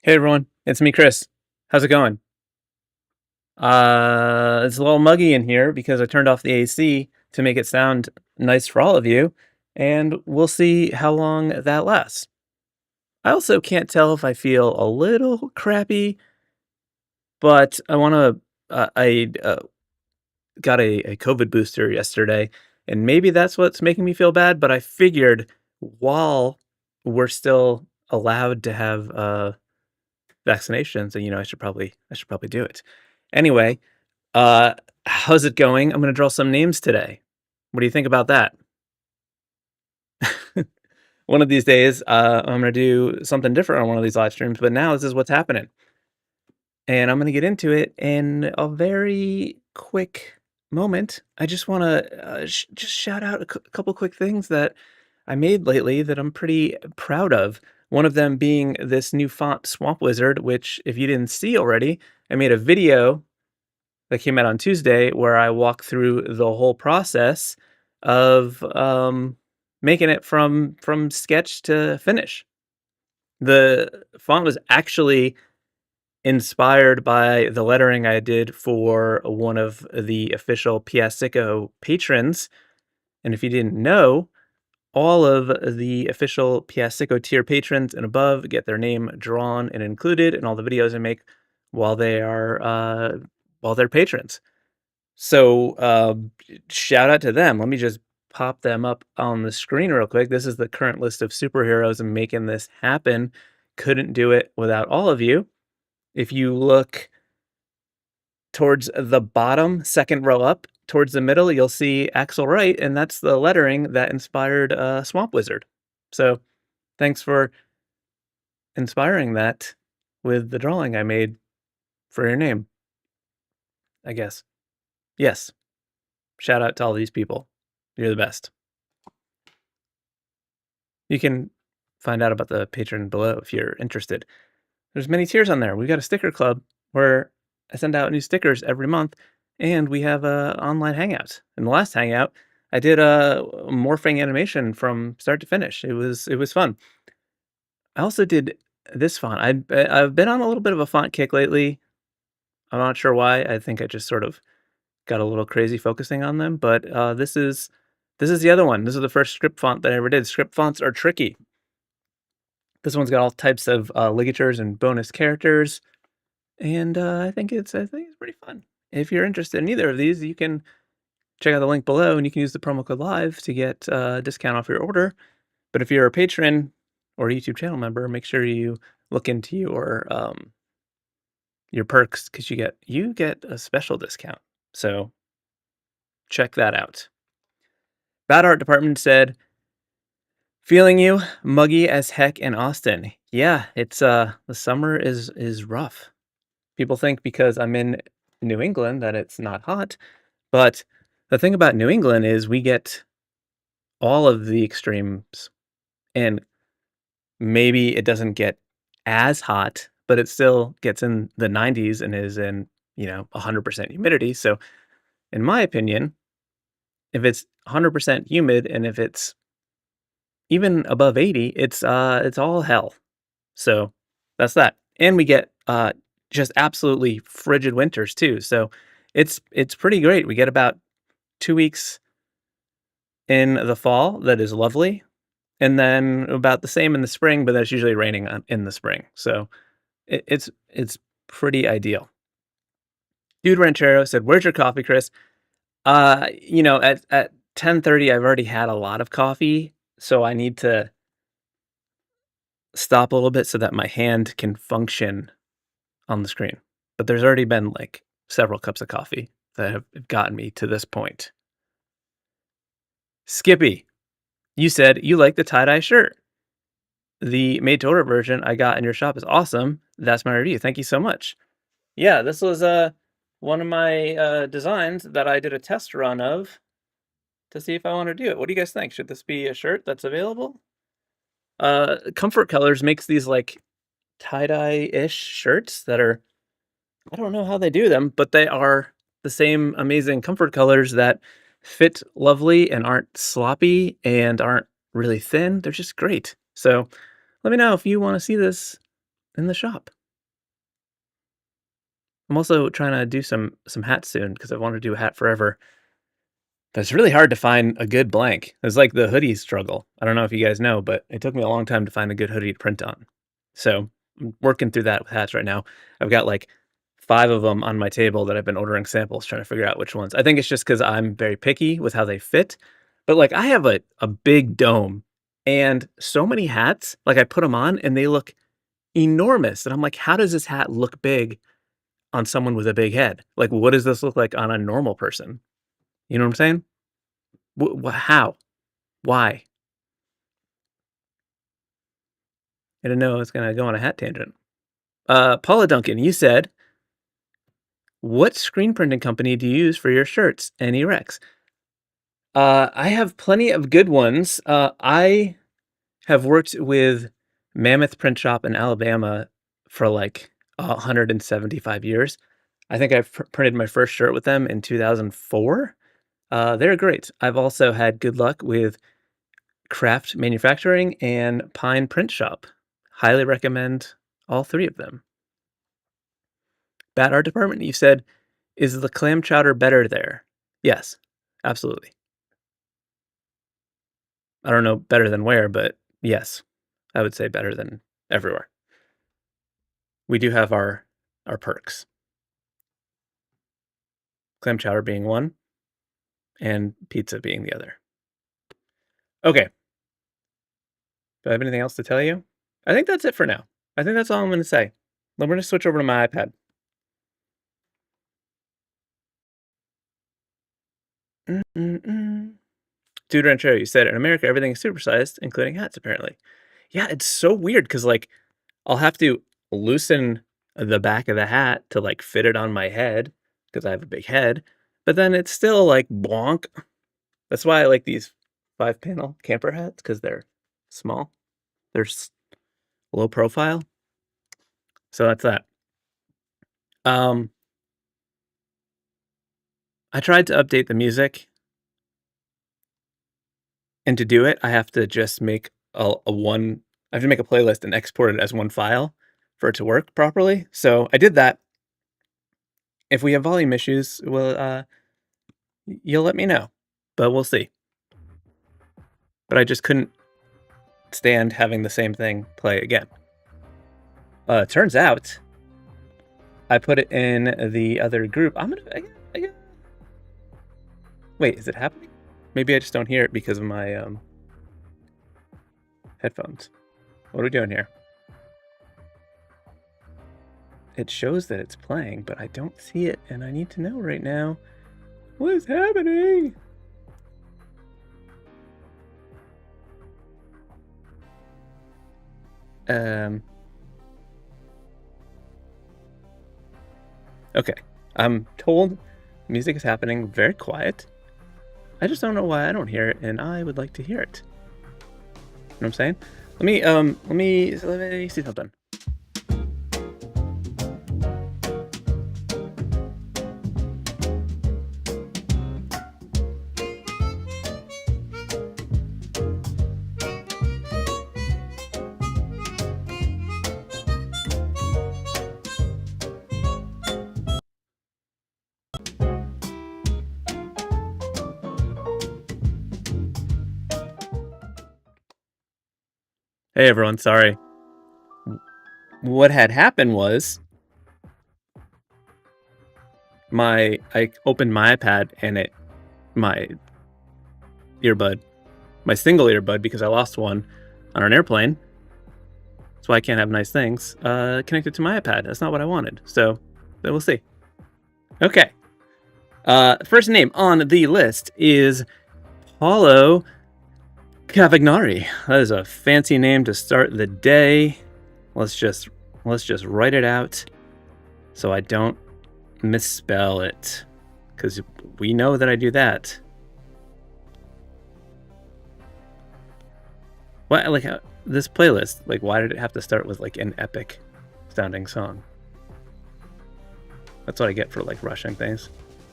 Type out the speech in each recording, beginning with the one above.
Hey everyone, it's me, Chris. How's it going? It's a little muggy in here because I turned off the AC to make it sound nice for all of you, and we'll see how long that lasts. I also can't tell if I feel a little crappy, but I got a COVID booster yesterday, and maybe that's what's making me feel bad. But I figured while we're still allowed to have vaccinations, and I should probably do it. Anyway, how's it going? I'm gonna draw some names today. What do you think about that? One of these days, I'm gonna do something different on one of these live streams, but now this is what's happening, and I'm gonna get into it in a very quick moment. I just wanna just shout out a couple quick things that I made lately that I'm pretty proud of. One of them being this new font Swamp Wizard, which if you didn't see already, I made a video that came out on Tuesday where I walk through the whole process of making it from sketch to finish. The font was actually inspired by the lettering I did for one of the official Piascik patrons. And if you didn't know, all of the official Piascik tier patrons and above get their name drawn and included in all the videos I make while they are while they're patrons. So, shout out to them. Let me just pop them up on the screen real quick. This is the current list of superheroes and making this happen. Couldn't do it without all of you. If you look towards the bottom, second row up, towards the middle, you'll see Axel Wright, and that's the lettering that inspired Swamp Wizard. So, thanks for inspiring that with the drawing I made for your name, I guess. Yes, shout out to all these people. You're the best. You can find out about the patron below if you're interested. There's many tiers on there. We've got a sticker club where I send out new stickers every month, and we have a online hangout. In the last hangout, I did a morphing animation from start to finish. It was fun. I also did this font. I've been on a little bit of a font kick lately. I'm not sure why. I think I just sort of got a little crazy focusing on them, but this is the other one. This is the first script font that I ever did. Script fonts are tricky. This one's got all types of ligatures and bonus characters, and I think it's pretty fun. If you're interested in either of these, you can check out the link below, and you can use the promo code LIVE to get a discount off your order. But if you're a patron or a YouTube channel member, make sure you look into your perks because you get a special discount. So check that out. Bad Art Department said, "Feeling you, muggy as heck in Austin." Yeah, it's the summer is rough. People think because I'm in New England that it's not hot, but the thing about New England is we get all of the extremes, and maybe it doesn't get as hot, but it still gets in the 90s and is in, 100% humidity. So, in my opinion, if it's 100% humid and if it's even above 80, it's all hell. So, that's that. And we get just absolutely frigid winters too. So, it's pretty great. We get about 2 weeks in the fall that is lovely, and then about the same in the spring, but that's usually raining in the spring. So, it's pretty ideal. Dude Ranchero said, "Where's your coffee, Chris?" At 10:30, I've already had a lot of coffee, so I need to stop a little bit so that my hand can function on the screen. But there's already been, like, several cups of coffee that have gotten me to this point. Skippy, you said you like the tie-dye shirt. The made-to-order version I got in your shop is awesome. That's my review. Thank you so much. Yeah, this was, one of my, designs that I did a test run of to see if I wanna do it. What do you guys think? Should this be a shirt that's available? Comfort Colors makes these, like, tie-dye-ish shirts that are I don't know how they do them, but they are the same amazing comfort colors that fit lovely and aren't sloppy and aren't really thin. They're just great. So, let me know if you wanna see this in the shop. I'm also trying to do some hats soon because I wanted to do a hat forever. But it's really hard to find a good blank. It's like the hoodie struggle. I don't know if you guys know, but it took me a long time to find a good hoodie to print on. So I'm working through that with hats right now. I've got like 5 of them on my table that I've been ordering samples, trying to figure out which ones. I think it's just because I'm very picky with how they fit. But like I have a big dome and so many hats, like I put them on and they look enormous. And I'm like, how does this hat look big on someone with a big head? Like, what does this look like on a normal person? You know what I'm saying? How? Why? I didn't know I was gonna go on a hat tangent. Paula Duncan, you said, "What screen printing company do you use for your shirts?" Any Rex? I have plenty of good ones. I have worked with Mammoth Print Shop in Alabama for like 175 years. I think I printed my first shirt with them in 2004. They're great. I've also had good luck with Craft Manufacturing and Pine Print Shop. Highly recommend all 3 of them. Bad art department, you said, is the clam chowder better there? Yes, absolutely. I don't know better than where, but yes, I would say better than everywhere. We do have our perks. Clam chowder being one, and pizza being the other. Okay. Do I have anything else to tell you? I think that's it for now. I think that's all I'm going to say. Then we're going to switch over to my iPad. Dude Ranchero, you said in America everything is supersized, including hats, apparently. Yeah, it's so weird because like I'll have to loosen the back of the hat to like fit it on my head because I have a big head, but then it's still like bonk. That's why I like these 5-panel camper hats because they're small, they're low profile. So that's that. I tried to update the music. And to do it, I have to just make I have to make a playlist and export it as one file for it to work properly. So I did that. If we have volume issues, well, you'll let me know, but we'll see. But I just couldn't stand having the same thing play again. Turns out I put it in the other group. Wait, is it happening? Maybe I just don't hear it because of my headphones. What are we doing here? It shows that it's playing, but I don't see it, and I need to know right now what is happening. Okay, I'm told music is happening very quiet. I just don't know why I don't hear it, and I would like to hear it. You know what I'm saying? Let me see something. Hey everyone, sorry. What had happened was I opened my iPad and my single earbud, because I lost one on an airplane. That's why I can't have nice things connected to my iPad. That's not what I wanted. So we'll see. Okay. First name on the list is Paulo Cavagnari. That is a fancy name to start the day. Let's just write it out so I don't misspell it, because we know that I do that. What, like, this playlist, like, why did it have to start with like an epic sounding song? That's what I get for like rushing things.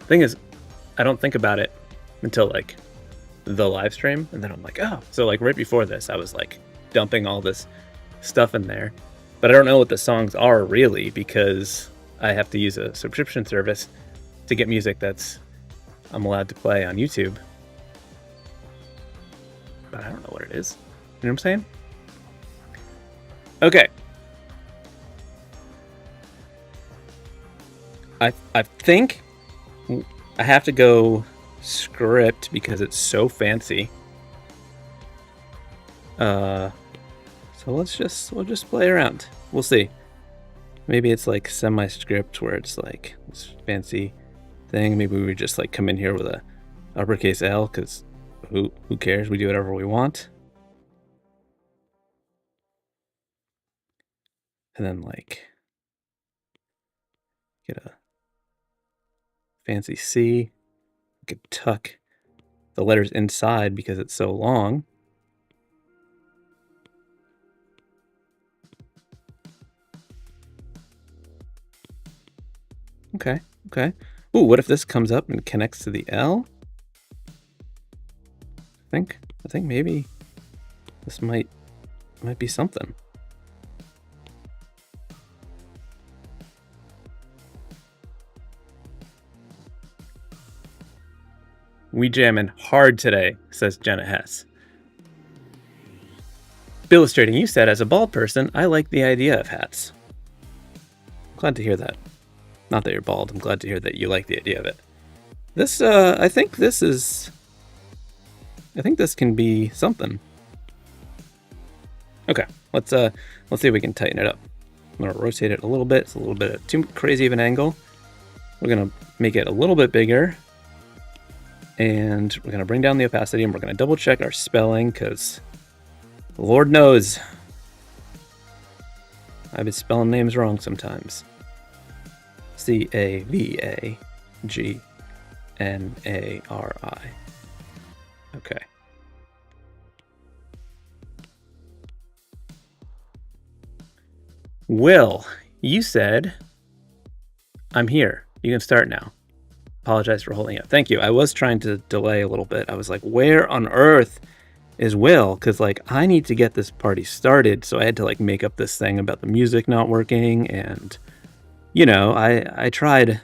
Thing is, I don't think about it until like the live stream, and then I'm like, oh. So like right before this, I was like dumping all this stuff in there, But I don't know what the songs are really because I have to use a subscription service to get music that's I'm allowed to play on YouTube. But I don't know what it is. You know what I'm saying? Okay. I think I have to go script because it's so fancy. So we'll just play around. We'll see. Maybe it's like semi-script where it's like this fancy thing. Maybe we just like come in here with a uppercase L because who cares? We do whatever we want. And then like get a fancy C. We could tuck the letters inside because it's so long. Okay. Ooh, what if this comes up and connects to the L? I think maybe this might be something. We jamming hard today, says Jenna Hess. Illustrating, you said, as a bald person, I like the idea of hats. Glad to hear that. Not that you're bald, I'm glad to hear that you like the idea of it. This, I think this can be something. Okay, let's see if we can tighten it up. I'm gonna rotate it a little bit. It's a little bit too crazy of an angle. We're gonna make it a little bit bigger. And we're gonna bring down the opacity and we're gonna double check our spelling because Lord knows I've been spelling names wrong sometimes. Cavagnari. Okay. Will, you said, I'm here. You can start now. Apologize for holding up. Thank you. I was trying to delay a little bit. I was like, where on earth is Will? Because like I need to get this party started. So I had to like make up this thing about the music not working. And, you know, I tried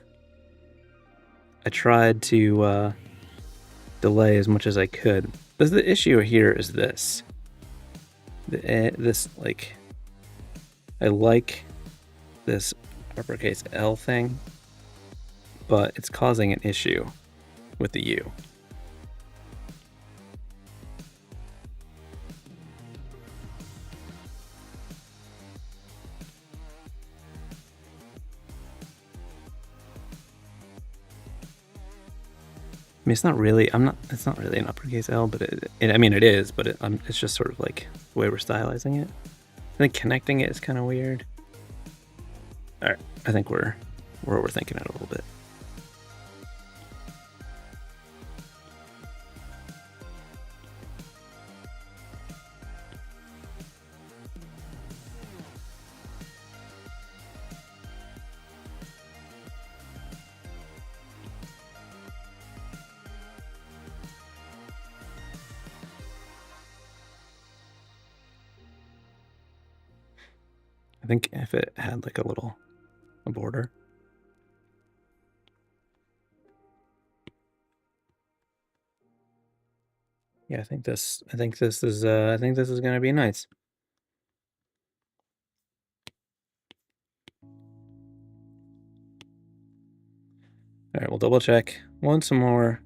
to delay as much as I could. But the issue here is this. This like, I like this uppercase L thing, but it's causing an issue with the U. I mean, it's not really an uppercase L, but I mean, it is, but it's just sort of like the way we're stylizing it. I think connecting it is kind of weird. All right, I think we're overthinking it a little bit. I think if it had like a border. Yeah, I think this is gonna be nice. All right, we'll double check once more.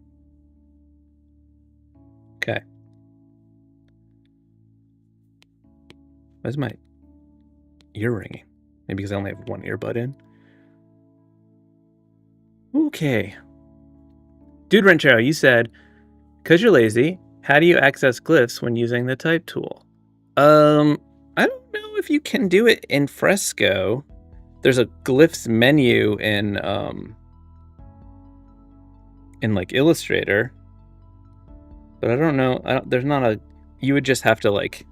Okay. Why is my ear ringing? Maybe because I only have one earbud in. Okay. Dude Ranchero, you said, because you're lazy, how do you access glyphs when using the type tool? I don't know if you can do it in Fresco. There's a glyphs menu in like Illustrator, but I don't know. There's not a. You would just have to like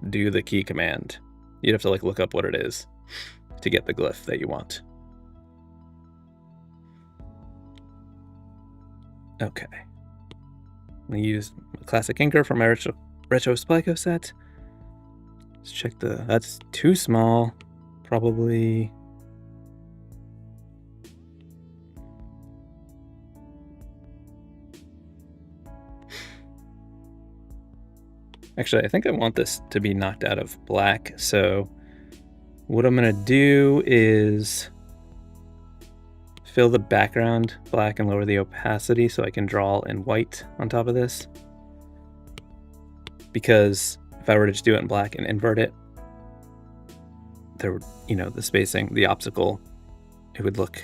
do the key command. You'd have to like look up what it is to get the glyph that you want. Okay. I'm gonna use classic inker for my retro Splico set. Let's check that's too small. probably... Actually, I think I want this to be knocked out of black, so what I'm gonna do is fill the background black and lower the opacity so I can draw in white on top of this. Because if I were to just do it in black and invert it, there would, you know, the spacing, the optical, it would look...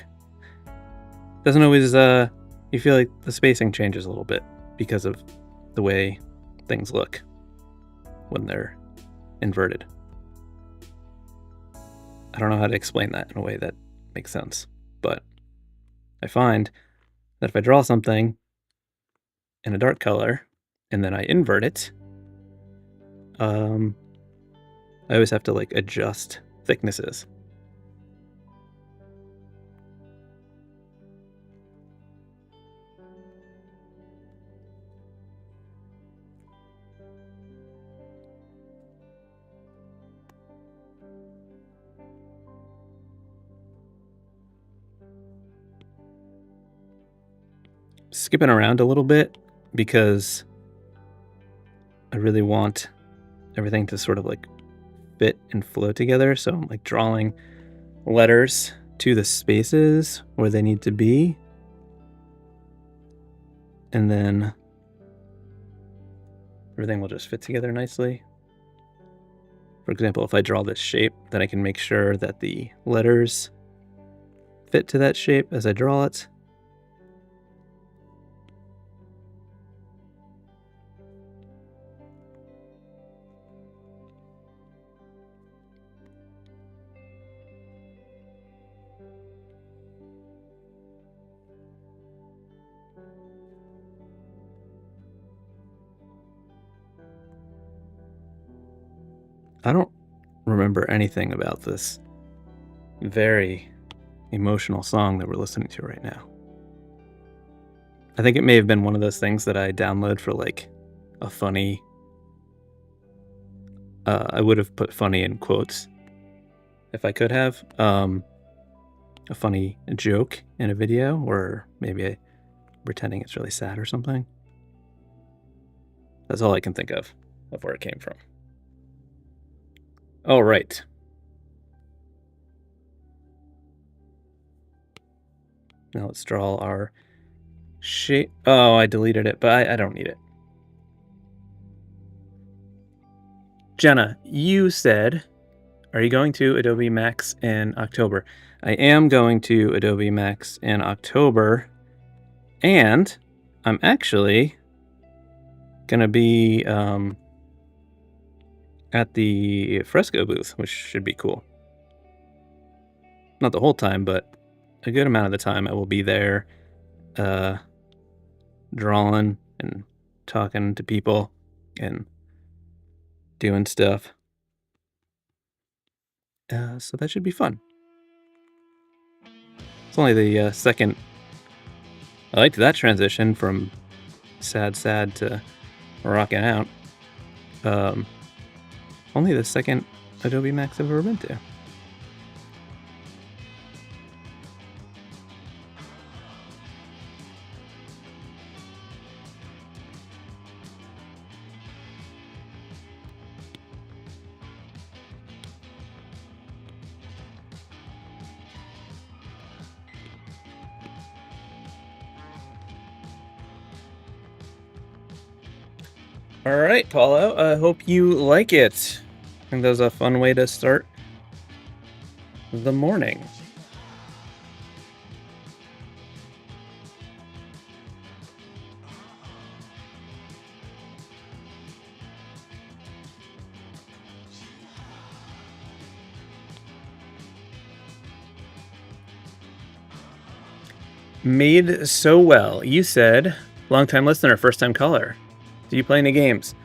Doesn't always, you feel like the spacing changes a little bit because of the way things look when they're inverted. I don't know how to explain that in a way that makes sense, but I find that if I draw something in a dark color and then I invert it, I always have to like adjust thicknesses. Skipping around a little bit because I really want everything to sort of like fit and flow together. So I'm like drawing letters to the spaces where they need to be. And then everything will just fit together nicely. For example, if I draw this shape, then I can make sure that the letters fit to that shape as I draw it. I don't remember anything about this very emotional song that we're listening to right now. I think it may have been one of those things that I download for like a funny... I would have put funny in quotes if I could have. A funny joke in a video, or maybe pretending it's really sad or something. That's all I can think of where it came from. Oh, right. Now let's draw our shape. Oh, I deleted it, but I don't need it. Jenna, you said, are you going to Adobe Max in October? I am going to Adobe Max in October, and I'm actually gonna be at the Fresco booth, which should be cool. Not the whole time, but a good amount of the time I will be there drawing and talking to people and doing stuff. So that should be fun. It's only the second... I liked that transition from sad to rocking out. Only the second Adobe Max I've ever been to. All right, Paulo, I hope you like it. I think that was a fun way to start the morning. Made so well. You said, long-time listener, first-time caller. Do you play any games?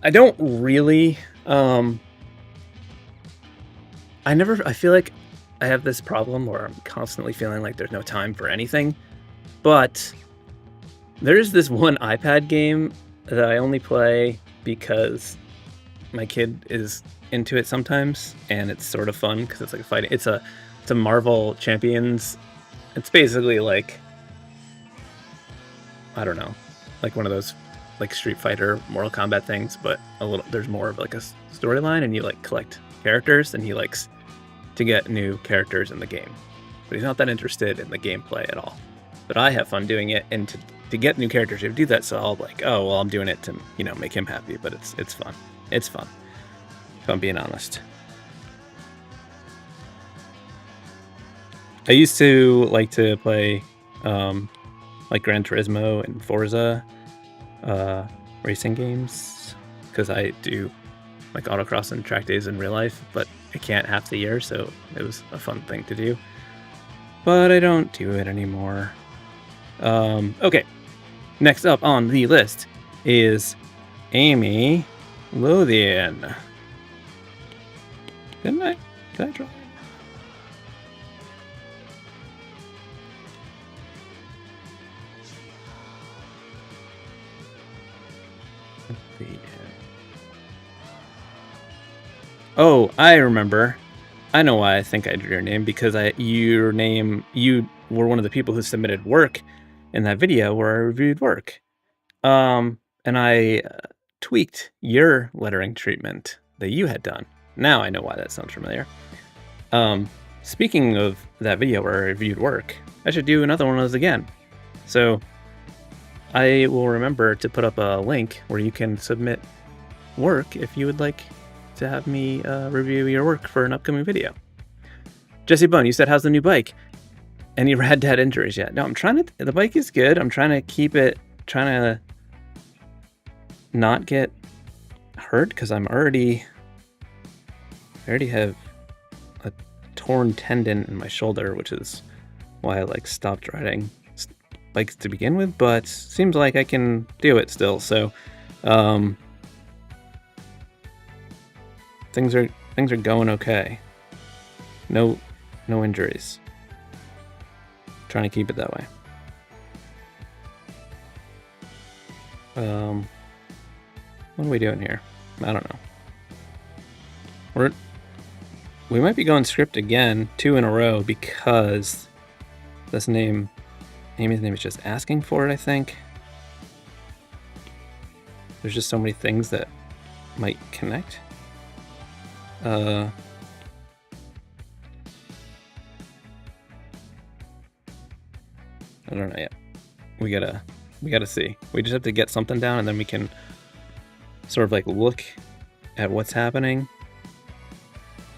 I don't really. I feel like I have this problem where I'm constantly feeling like there's no time for anything. But there's this one iPad game that I only play because my kid is into it sometimes, and it's sort of fun because it's like fighting. It's a Marvel Champions. It's basically like, I don't know, like one of those like Street Fighter, Mortal Kombat things, but there's more of like a storyline, and you like collect characters, and he likes to get new characters in the game, but he's not that interested in the gameplay at all. But I have fun doing it, and to get new characters, you have to do that. So I'll like, oh well, I'm doing it to make him happy, but it's fun. It's fun, if I'm being honest. I used to like to play like Gran Turismo and Forza racing games, because I do like autocross and track days in real life, but I can't half the year, so it was a fun thing to do. But I don't do it anymore. Okay, next up on the list is Amy Lotheian. Did I draw? Oh, I remember. I know why I think I drew your name, because you were one of the people who submitted work in that video where I reviewed work. And I tweaked your lettering treatment that you had done. Now I know why that sounds familiar. Speaking of that video where I reviewed work, I should do another one of those again. So I will remember to put up a link where you can submit work if you would like to have me review your work for an upcoming video. Jesse Bone, you said, how's the new bike? Any rad dad injuries yet? No, the bike is good. I'm trying to keep it, trying to not get hurt, because I already have a torn tendon in my shoulder, which is why I like stopped riding bikes to begin with, but seems like I can do it still. So things are going okay. No injuries. Trying to keep it that way. What are we doing here? I don't know. We might be going script again, 2 in a row, because Amy's name is just asking for it, I think. There's just so many things that might connect. I don't know yet. We gotta see. We just have to get something down, and then we can sort of like look at what's happening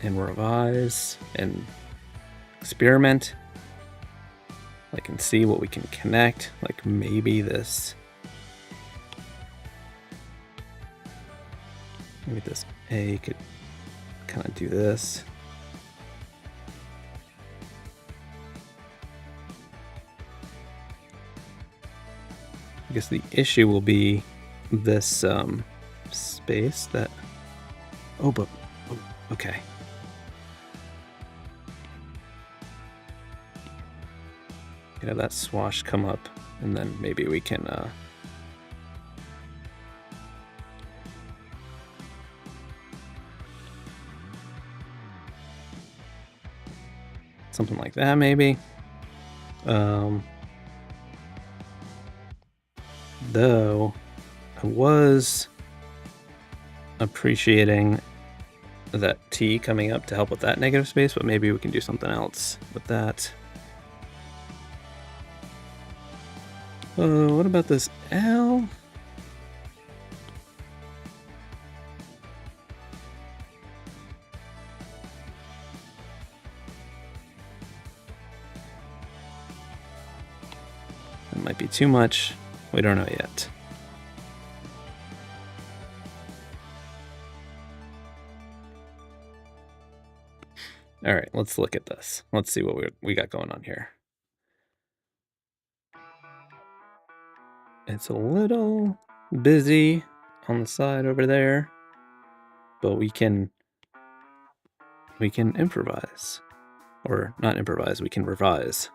and revise and experiment, like, and see what we can connect. Like maybe this A could kind of do this. I guess the issue will be this space that... okay. You know, that swash come up, and then maybe we can something like that, maybe. Though I was appreciating that T coming up to help with that negative space, but maybe we can do something else with that. What about this L? That might be too much. We don't know yet. All right, let's look at this. Let's see what we got going on here. It's a little busy on the side over there, but we can improvise. Or not improvise, we can revise.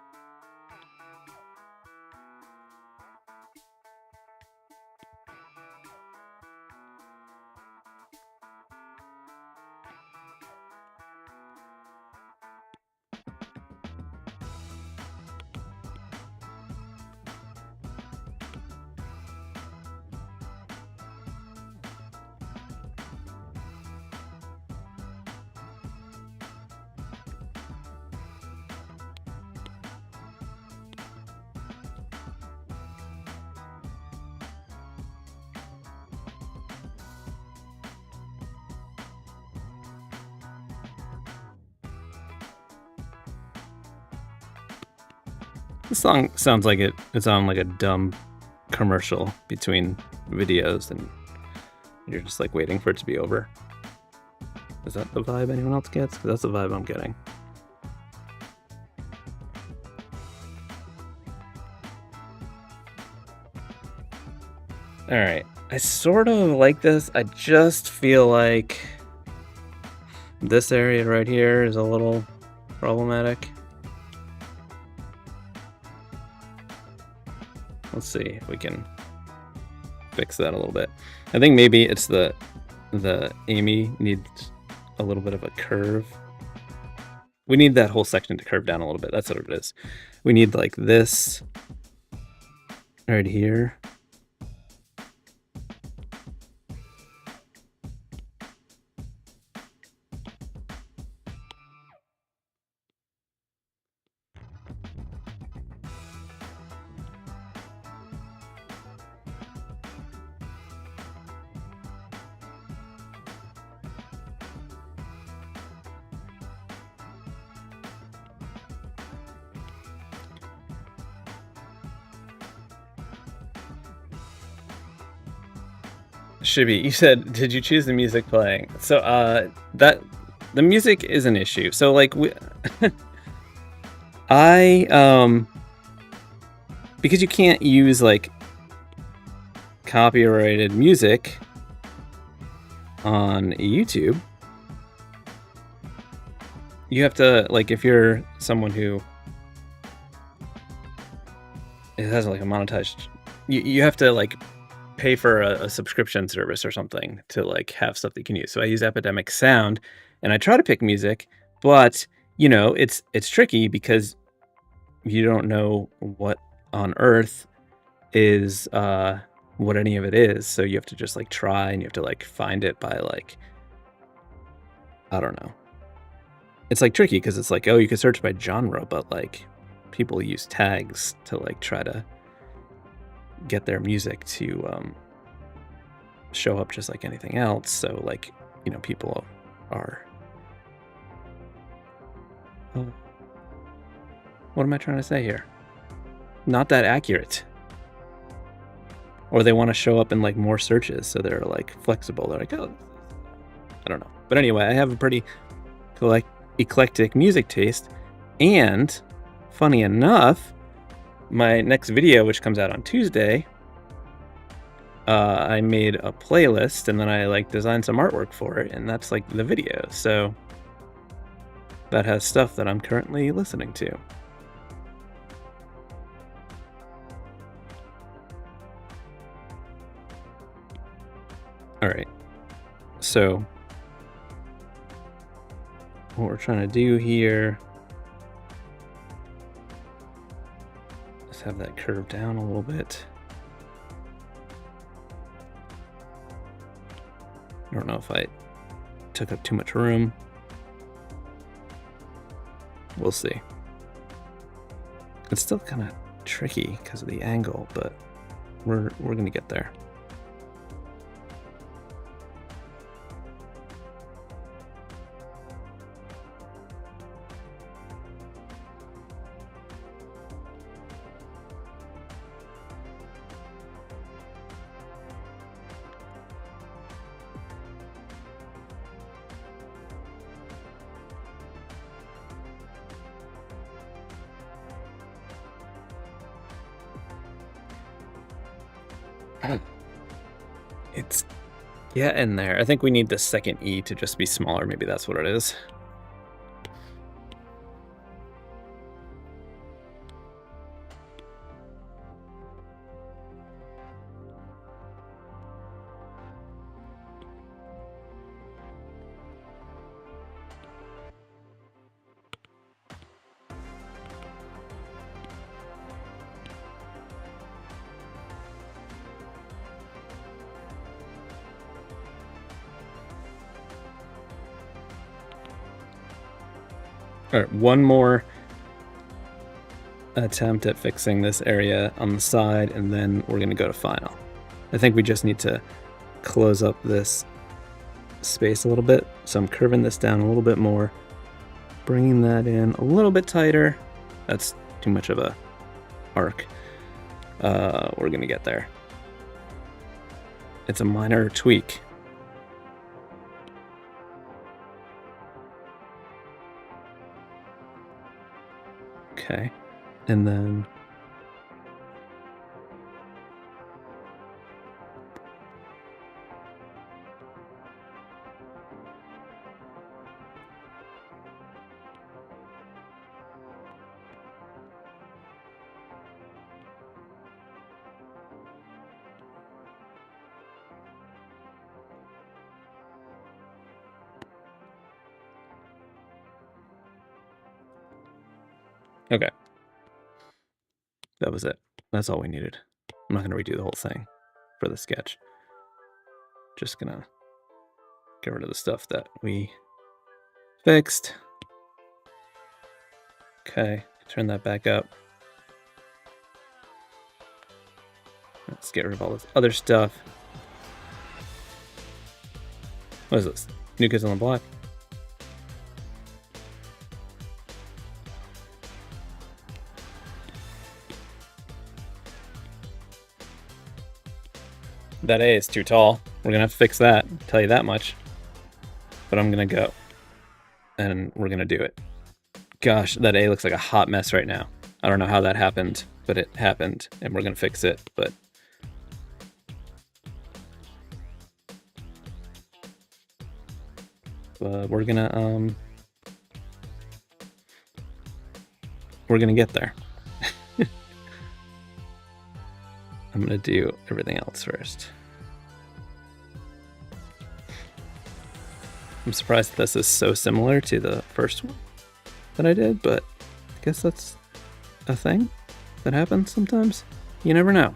This song sounds like it's on like a dumb commercial between videos, and you're just like waiting for it to be over. Is that the vibe anyone else gets? 'Cause that's the vibe I'm getting. All right, I sort of like this. I just feel like this area right here is a little problematic. Let's see if we can fix that a little bit. I think maybe it's the Amy needs a little bit of a curve. We need that whole section to curve down a little bit. That's what it is. We need like this right here. Shibby, you said, did you choose the music playing? So that the music is an issue. So like because you can't use like copyrighted music on YouTube, you have to, like, if you're someone who it has like a monetized, you have to like pay for a subscription service or something to like have stuff that you can use. So I use Epidemic Sound, and I try to pick music, but you know, it's tricky because you don't know what on earth is what any of it is. So you have to just like try, and you have to like find it by like, I don't know. It's like tricky because it's like, oh, you can search by genre, but like people use tags to like try to get their music to show up just like anything else. So like, you know, people are what am I trying to say here? Not that accurate. Or they want to show up in like more searches, so they're like flexible. They're like, oh, I don't know. But anyway, I have a pretty eclectic music taste, and funny enough, my next video, which comes out on Tuesday, I made a playlist, and then I like designed some artwork for it, and that's like the video. So that has stuff that I'm currently listening to. All right, so what we're trying to do here is have that curve down a little bit. I don't know if I took up too much room. We'll see. It's still kind of tricky because of the angle, but we're gonna get there. It's getting there. I think we need the second E to just be smaller. Maybe that's what it is. All right, one more attempt at fixing this area on the side, and then we're going to go to final. I think we just need to close up this space a little bit. So I'm curving this down a little bit more, bringing that in a little bit tighter. That's too much of a arc. We're gonna get there. It's a minor tweak. Okay, and then okay. That was it. That's all we needed. I'm not going to redo the whole thing for the sketch. Just going to get rid of the stuff that we fixed. Okay, turn that back up. Let's get rid of all this other stuff. What is this? New Kids on the Block? That A is too tall. We're gonna have to fix that, I'll tell you that much. But I'm gonna go. And we're gonna do it. Gosh, that A looks like a hot mess right now. I don't know how that happened, but it happened, and we're gonna fix it, but... we're gonna get there. I'm gonna do everything else first. I'm surprised this is so similar to the first one that I did, but I guess that's a thing that happens sometimes. You never know.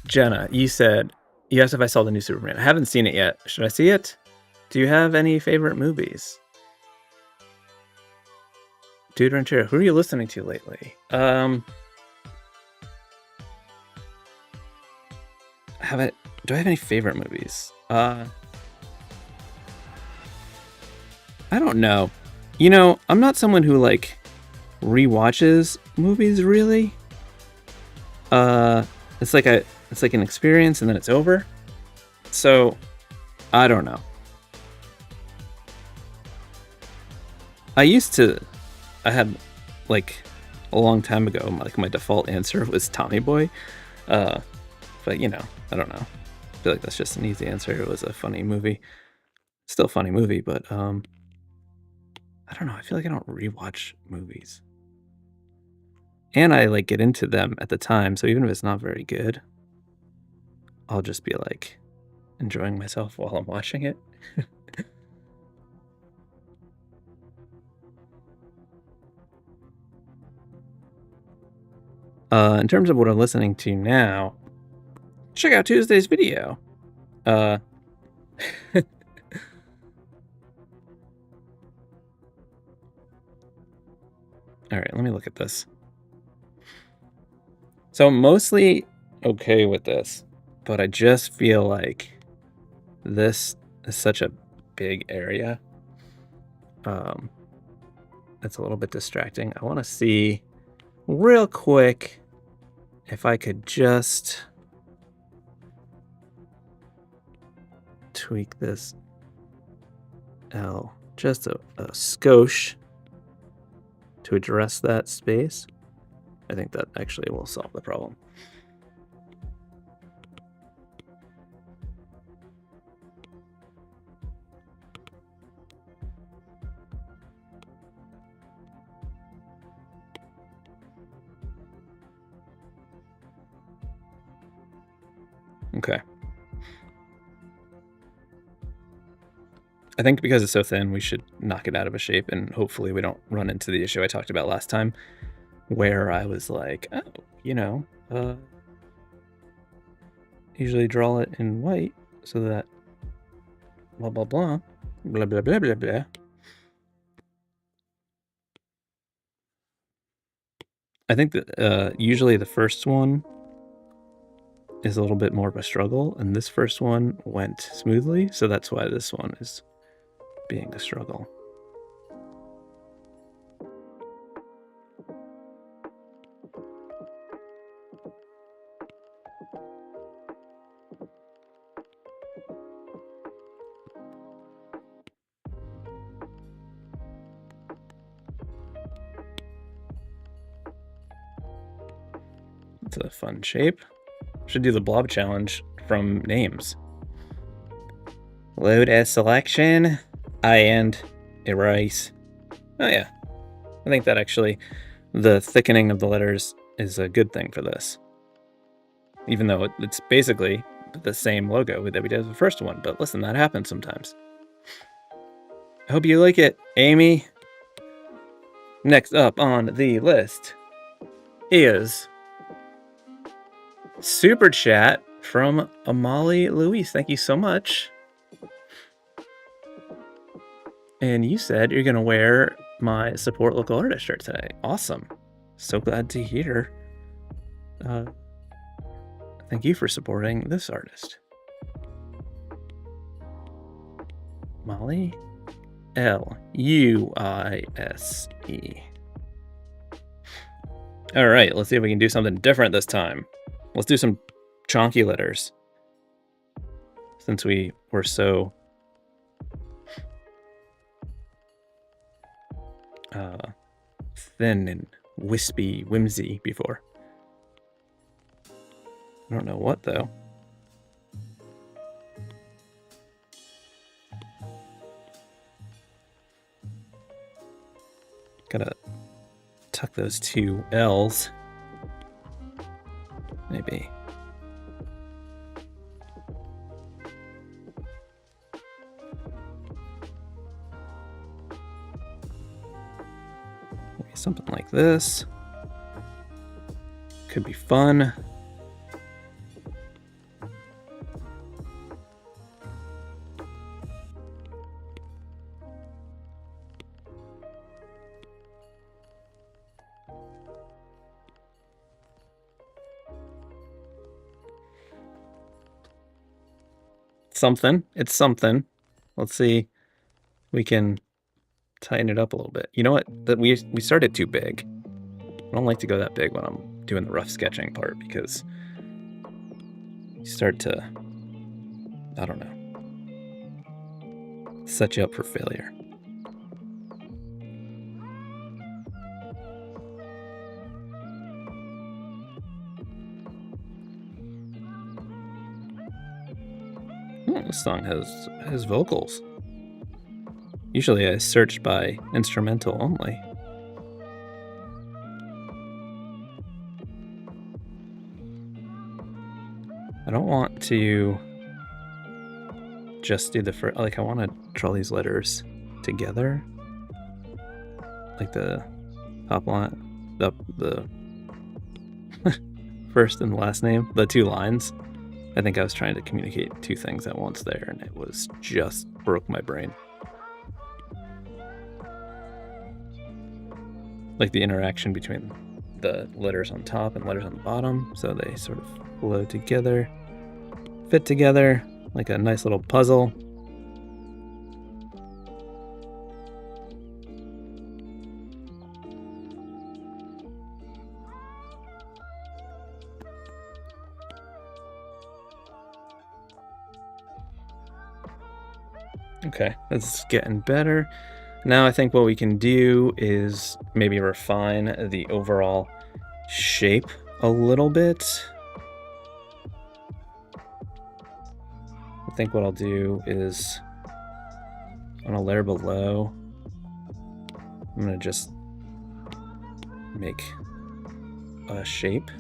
Jenna, you asked if I saw the new Superman. I haven't seen it yet. Should I see it? Do you have any favorite movies? Dude Ranchero, who are you listening to lately? Do I have any favorite movies? I don't know. You know, I'm not someone who like rewatches movies really. It's like an experience and then it's over. So I don't know. I had like a long time ago, like my default answer was Tommy Boy. But you know, I don't know. I feel like that's just an easy answer. It was a funny movie. Still a funny movie, but I don't know. I feel like I don't rewatch movies. And I like get into them at the time, so even if it's not very good, I'll just be like enjoying myself while I'm watching it. In terms of what I'm listening to now, check out Tuesday's video. All right, let me look at this. So I'm mostly okay with this, but I just feel like this is such a big area. It's a little bit distracting. I want to see real quick if I could just tweak this L just a skosh to address that space. I think that actually will solve the problem. Okay. I think because it's so thin, we should knock it out of a shape, and hopefully we don't run into the issue I talked about last time, where I was like, oh, you know, usually draw it in white so that blah, blah, blah, blah, blah, blah, blah, blah. I think that usually the first one is a little bit more of a struggle, and this first one went smoothly, so that's why this one is being a struggle. It's a fun shape. Should do the blob challenge from names. Load as selection, and erase. Oh yeah, I think that actually, the thickening of the letters is a good thing for this. Even though it's basically the same logo that we did with the first one, but listen, that happens sometimes. I hope you like it, Amy. Next up on the list is Super Chat from Amali Louise. Thank you so much. And you said you're going to wear my support local artist shirt today. Awesome. So glad to hear. Thank you for supporting this artist. Molly Luise. All right, let's see if we can do something different this time. Let's do some chonky letters. Since we were so thin and wispy, whimsy before. I don't know what, though. Gotta tuck those two L's. Maybe. Maybe something like this. Could be fun. Something. It's something. Let's see. We can tighten it up a little bit. You know what? That we started too big. I don't like to go that big when I'm doing the rough sketching part because you start to, I don't know, set you up for failure. This song has vocals. Usually I search by instrumental only. I don't want to just do the first, like I want to draw these letters together. Like the top line, the first and last name, the two lines. I think I was trying to communicate two things at once there, and it was just broke my brain. Like the interaction between the letters on top and letters on the bottom, so they sort of flow together, fit together like a nice little puzzle. Okay, that's getting better. Now I think what we can do is maybe refine the overall shape a little bit. I think what I'll do is on a layer below, I'm gonna just make a shape.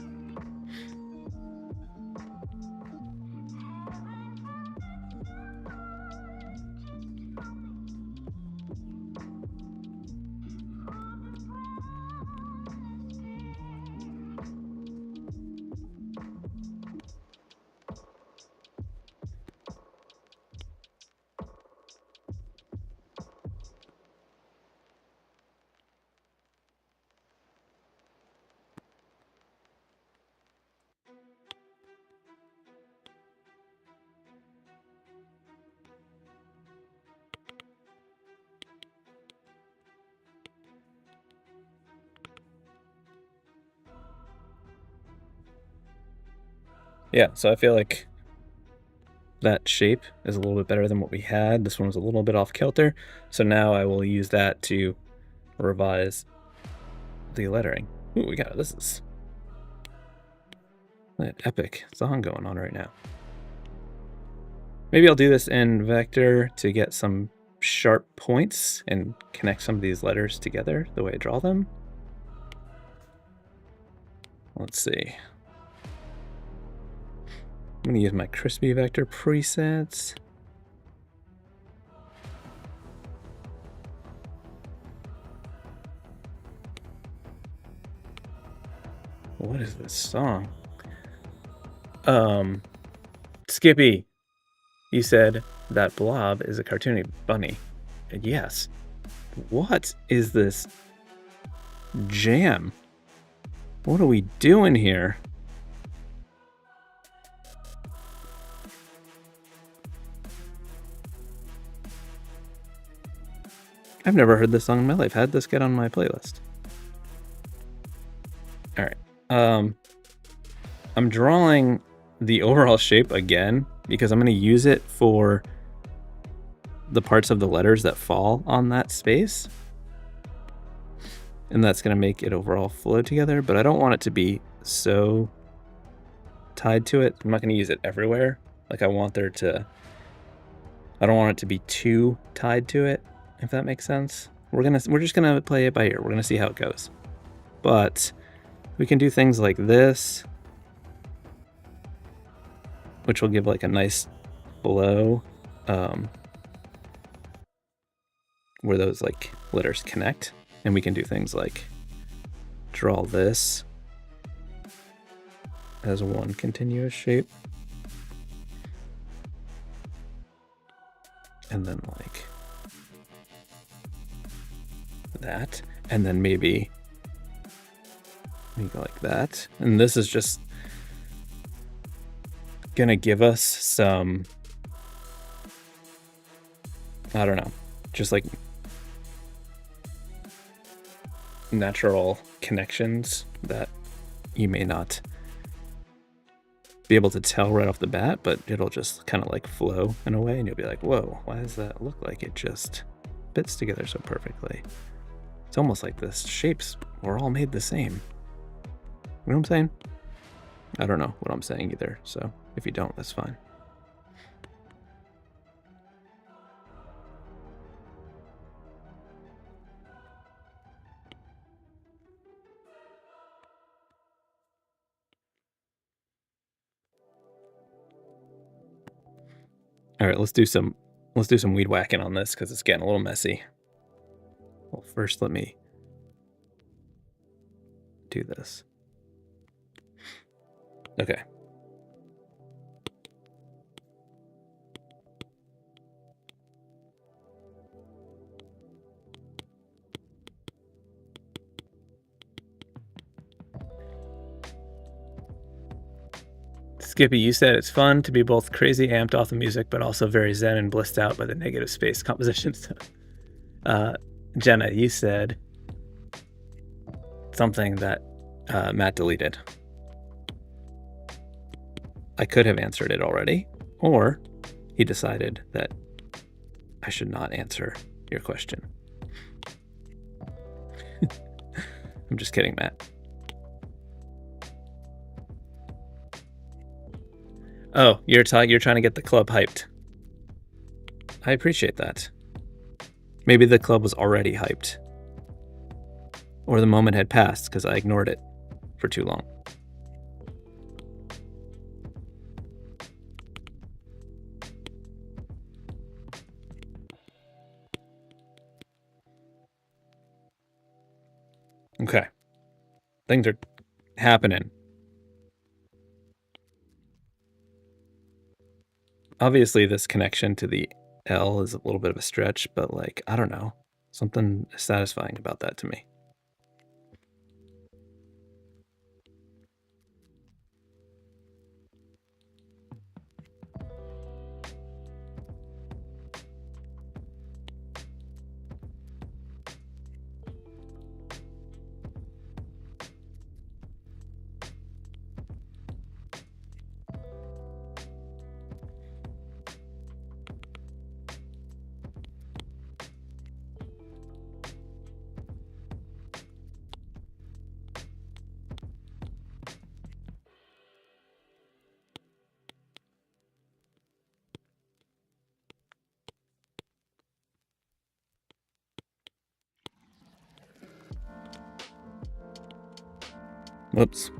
Yeah, so I feel like that shape is a little bit better than what we had. This one was a little bit off kilter. So now I will use that to revise the lettering. Ooh, this is an epic song going on right now. Maybe I'll do this in vector to get some sharp points and connect some of these letters together the way I draw them. Let's see. I'm gonna use my crispy vector presets. What is this song? Skippy, you said that blob is a cartoony bunny. And yes. What is this jam? What are we doing here? I've never heard this song in my life. How'd this get on my playlist? All right. I'm drawing the overall shape again because I'm going to use it for the parts of the letters that fall on that space. And that's going to make it overall flow together, but I don't want it to be so tied to it. I'm not going to use it everywhere. Like I don't want it to be too tied to it, if that makes sense. We're just going to play it by ear. We're going to see how it goes. But we can do things like this, which will give like a nice blow where those like letters connect. And we can do things like draw this as one continuous shape. And then like that. And then maybe go like that. And this is just gonna give us some, I don't know, just like natural connections that you may not be able to tell right off the bat, but it'll just kind of like flow in a way and you'll be like, whoa, why does that look like it just fits together so perfectly? It's almost like the shapes were all made the same. You know what I'm saying? I don't know what I'm saying either, so if you don't, that's fine. All right, let's do some weed whacking on this because it's getting a little messy. Well, first let me do this. Okay. Skippy, you said it's fun to be both crazy amped off the music, but also very zen and blissed out by the negative space compositions. Jenna, you said something that Matt deleted. I could have answered it already, or he decided that I should not answer your question. I'm just kidding, Matt. Oh, you're trying to get the club hyped. I appreciate that. Maybe the club was already hyped. Or the moment had passed because I ignored it for too long. Okay. Things are happening. Obviously, this connection to the L is a little bit of a stretch, but like, I don't know. Something satisfying about that to me. Whoops.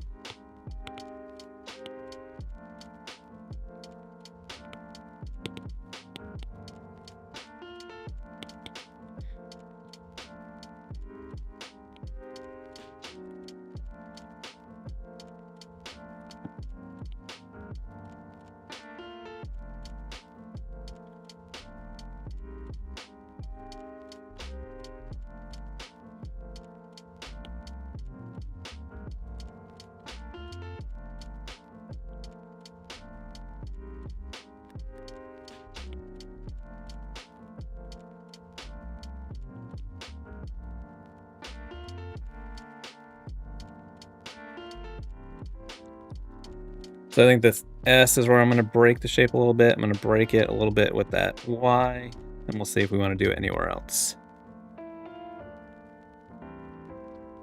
So I think this S is where I'm going to break the shape a little bit. I'm going to break it a little bit with that Y, and we'll see if we want to do it anywhere else.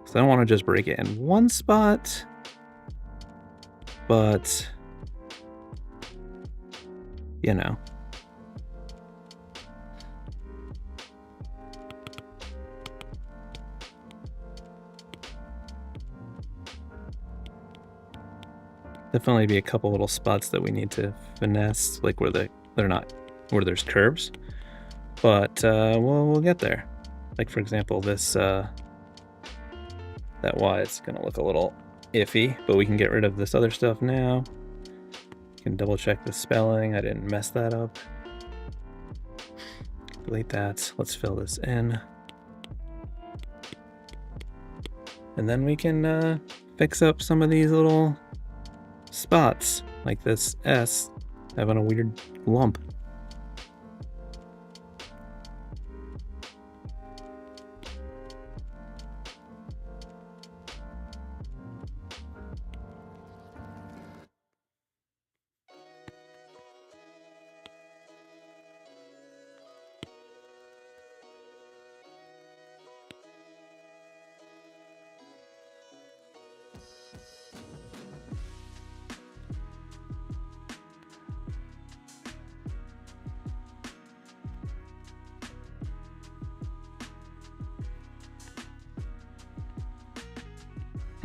So I don't want to just break it in one spot, but, you know. Definitely be a couple little spots that we need to finesse, like where where there's curves, but we'll get there. Like for example, this that Y is gonna look a little iffy, but we can get rid of this other stuff now. You can double check the spelling. I didn't mess that up. Delete that. Let's fill this in, and then we can fix up some of these little spots, like this S having a weird lump.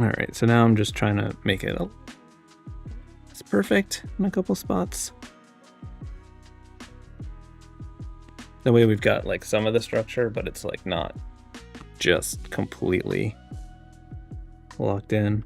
All right, so now I'm just trying to make it it's perfect in a couple spots. That way we've got like some of the structure, but it's like not just completely locked in.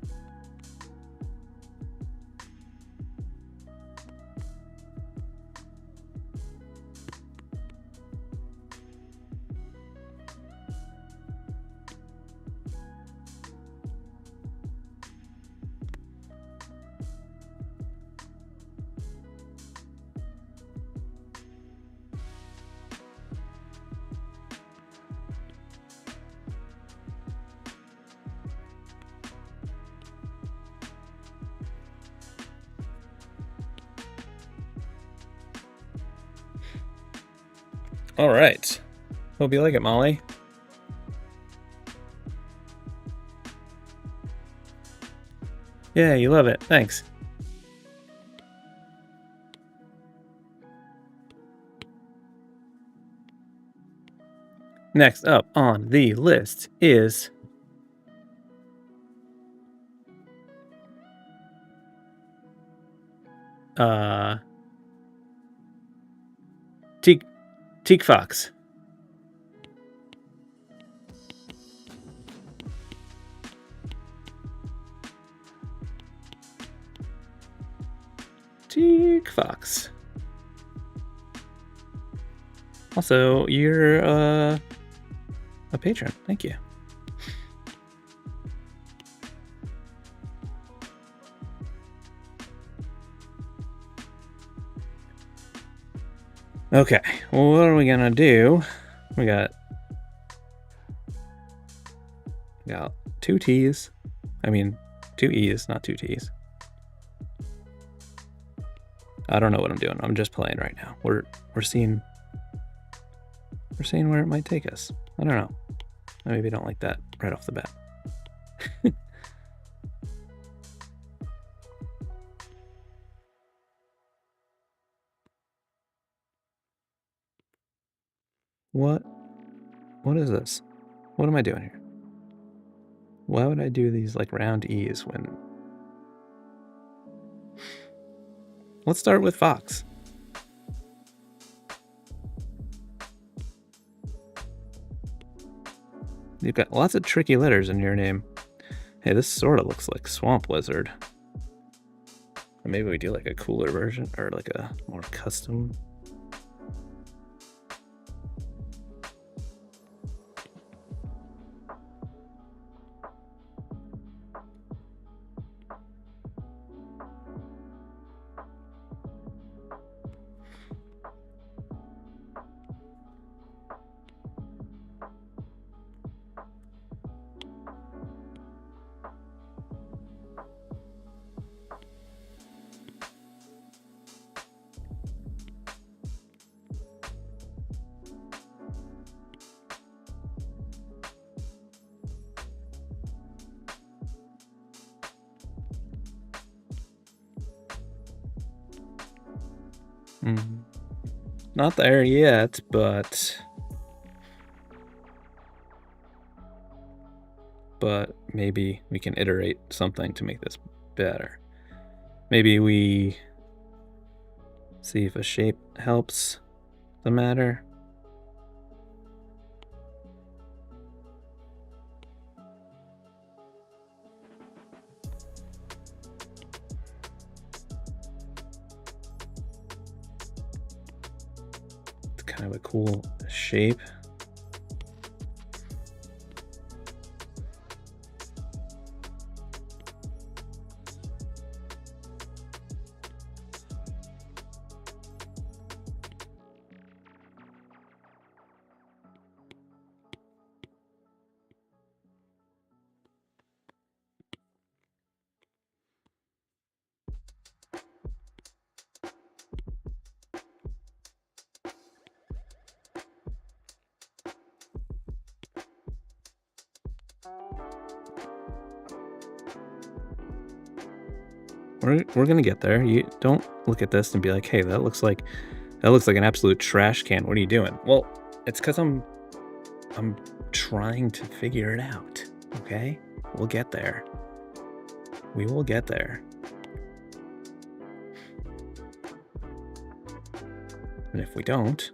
All right. Hope you like it, Molly. Yeah, you love it. Thanks. Next up on the list is Teak Fox. Teak Fox. Also, you're a patron. Thank you. Okay, well, what are we gonna do? We got two T's. I mean, two E's, not two T's. I don't know what I'm doing. I'm just playing right now. We're seeing where it might take us. I don't know. I maybe don't like that right off the bat. What is this? What am I doing here? Why would I do these like round E's when... Let's start with Fox. You've got lots of tricky letters in your name. Hey, this sort of looks like Swamp Lizard. Or maybe we do like a cooler version, or like a more custom. Not there yet, but maybe we can iterate something to make this better. Maybe we see if a shape helps the matter. It's kind of a cool shape. We're gonna get there. You don't look at this and be like, "Hey, that looks like an absolute trash can. What are you doing?" Well, it's because I'm trying to figure it out. Okay, we'll get there. We will get there. And if we don't,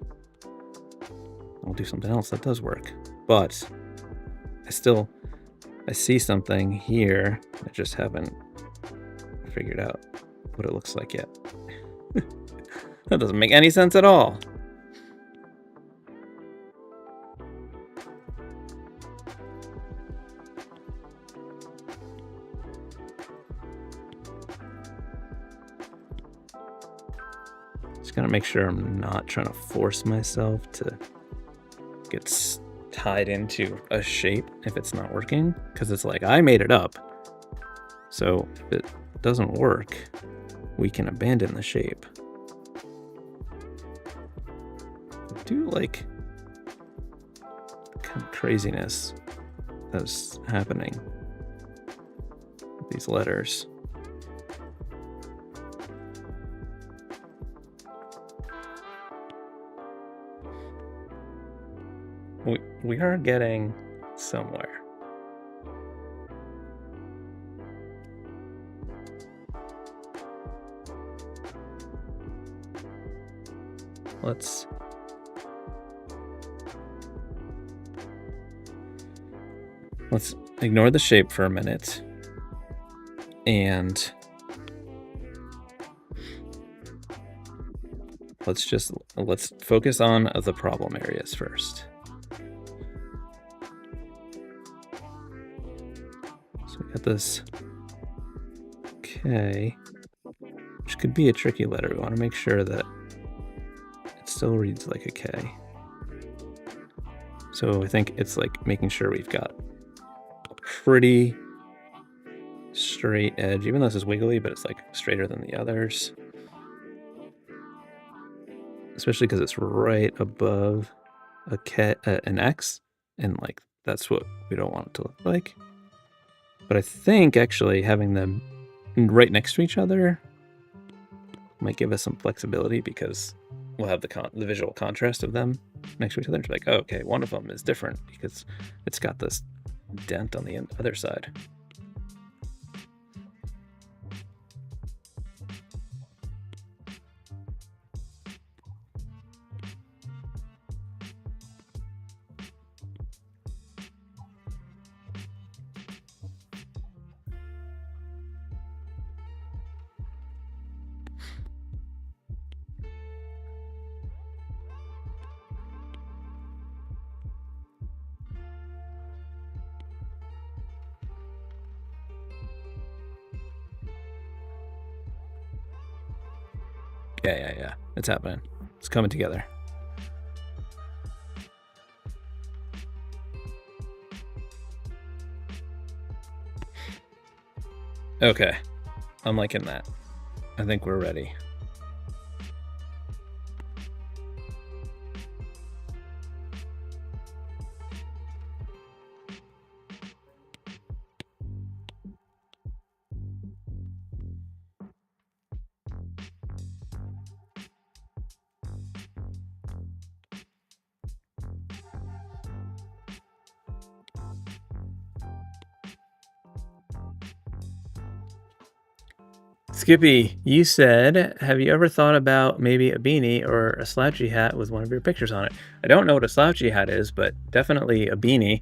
I'll do something else that does work. But I see something here. I just haven't figured out what it looks like yet. That doesn't make any sense at all. Just gotta make sure I'm not trying to force myself to get tied into a shape if it's not working, because it's like I made it up. So if it doesn't work, we can abandon the shape. I do like the kind of craziness that's happening with these letters. We are getting somewhere. Let's ignore the shape for a minute and let's focus on the problem areas first. So we got this K, which could be a tricky letter. We want to make sure that it still reads like a K. So I think it's like making sure we've got a pretty straight edge, even though this is wiggly, but it's like straighter than the others. Especially because it's right above a K, an X, and like that's what we don't want it to look like. But I think actually having them right next to each other might give us some flexibility, because we'll have the visual contrast of them next to each other. It's like, oh, okay, one of them is different because it's got this dent on the other side. Yeah. It's happening. It's coming together. Okay. I'm liking that. I think we're ready. Skippy, you said, have you ever thought about maybe a beanie or a slouchy hat with one of your pictures on it? I don't know what a slouchy hat is, but definitely a beanie.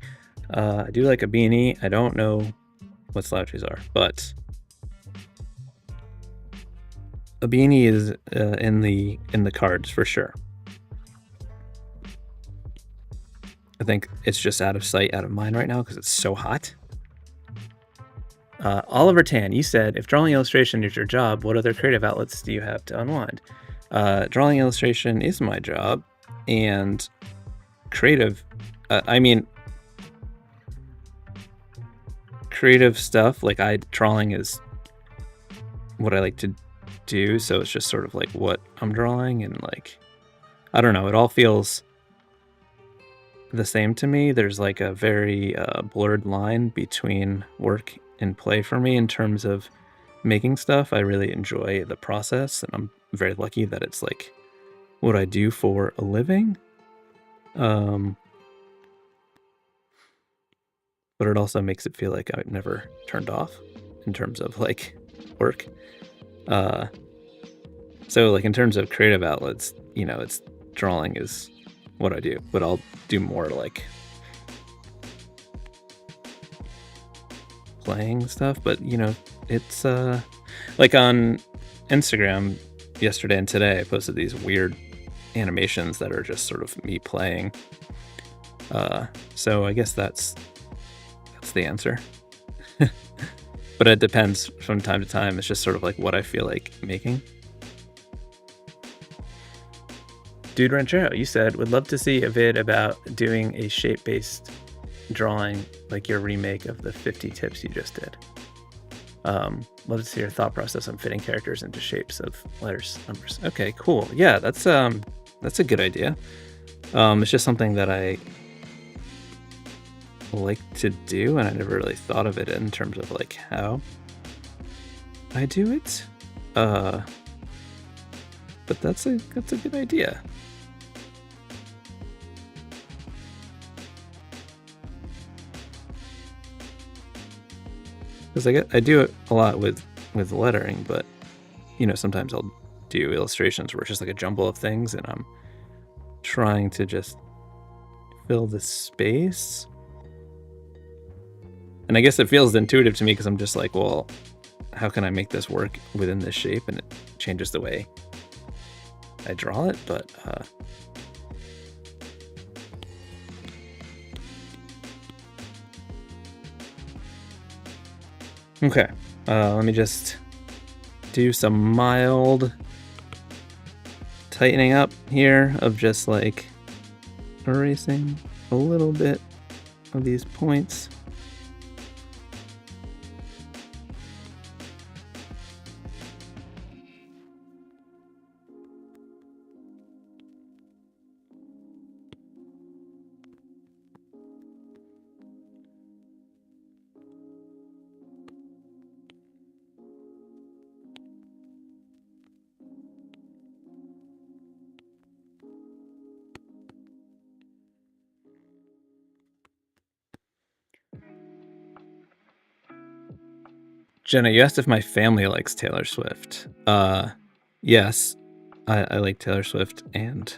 I do like a beanie. I don't know what slouchies are, but a beanie is in the cards for sure. I think it's just out of sight, out of mind right now because it's so hot. Oliver Tan, you said, if drawing illustration is your job, what other creative outlets do you have to unwind? Drawing illustration is my job, and creative, creative stuff, like drawing is what I like to do, so it's just sort of like what I'm drawing, and like, I don't know, it all feels the same to me. There's like a very blurred line between work and play for me in terms of making stuff. I really enjoy the process, and I'm very lucky that it's like what I do for a living. But it also makes it feel like I've never turned off in terms of like work. So like in terms of creative outlets, it's drawing is what I do, but I'll do more like playing stuff. But it's like on Instagram yesterday and today I posted these weird animations that are just sort of me playing. So I guess that's the answer. But it depends from time to time. It's just sort of like what I feel like making. Dude Ranchero, you said, would love to see a vid about doing a shape-based drawing, like your remake of the 50 tips you just did. Love to see your thought process on fitting characters into shapes of letters, numbers. Okay, cool. Yeah, that's a good idea. It's just something that I like to do, and I never really thought of it in terms of like how I do it. But that's a good idea. Because I do it a lot with lettering, but sometimes I'll do illustrations where it's just like a jumble of things, and I'm trying to just fill the space. And I guess it feels intuitive to me because I'm just like, well, how can I make this work within this shape? And it changes the way I draw it, but okay. Let me just do some mild tightening up here of just like erasing a little bit of these points. Jenna, you asked if my family likes Taylor Swift. Yes, I like Taylor Swift, and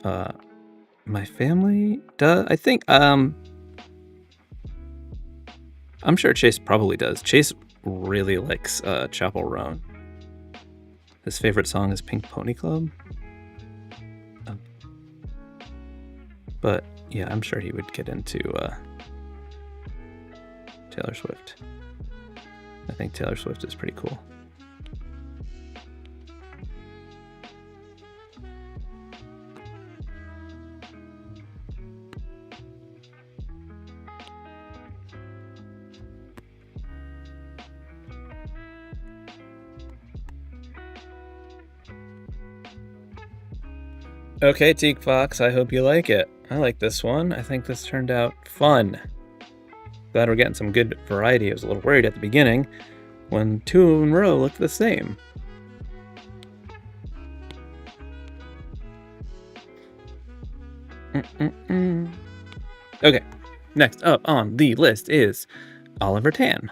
my family does. I think I'm sure Chase probably does. Chase really likes Chapel Roan. His favorite song is Pink Pony Club. But yeah, I'm sure he would get into Taylor Swift. I think Taylor Swift is pretty cool. Okay, Teak Fox, I hope you like it. I like this one. I think this turned out fun. Glad we're getting some good variety. I was a little worried at the beginning when 2 in a row looked the same. Okay, next up on the list is Oliver Tan.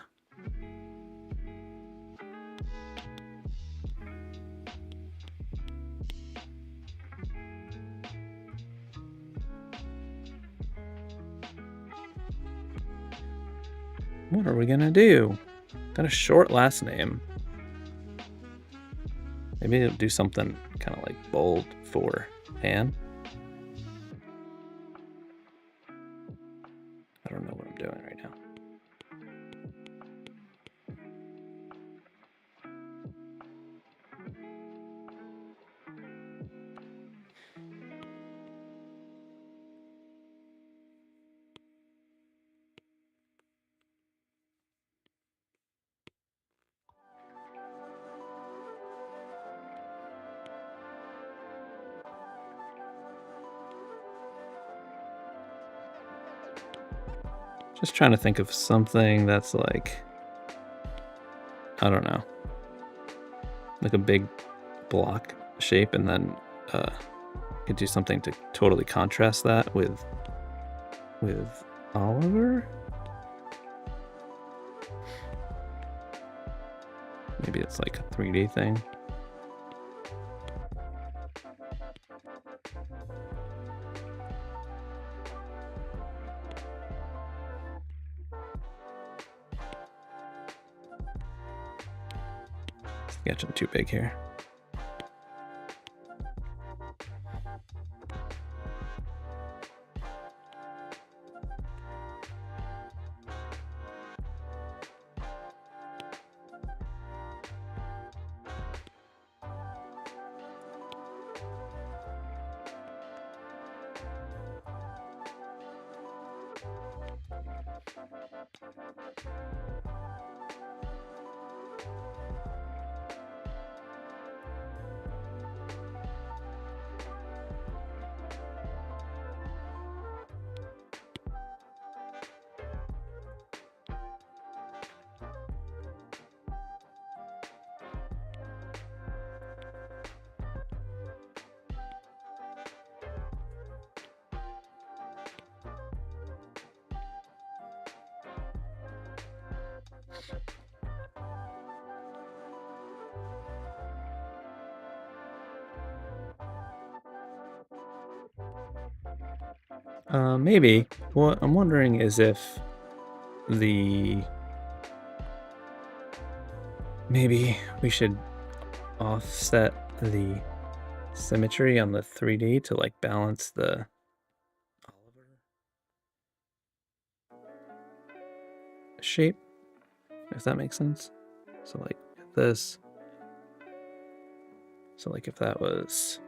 What are we gonna do? Got a short last name. Maybe it'll do something kind of like bold for Tan. I don't know what I'm doing right now. Just trying to think of something that's like, I don't know, like a big block shape, and then could do something to totally contrast that with Oliver. Maybe it's like a 3D thing. Sketching too big here. Maybe. What I'm wondering is if maybe we should offset the symmetry on the 3D to like balance the Oliver shape, if that makes sense. So like this. So like if that was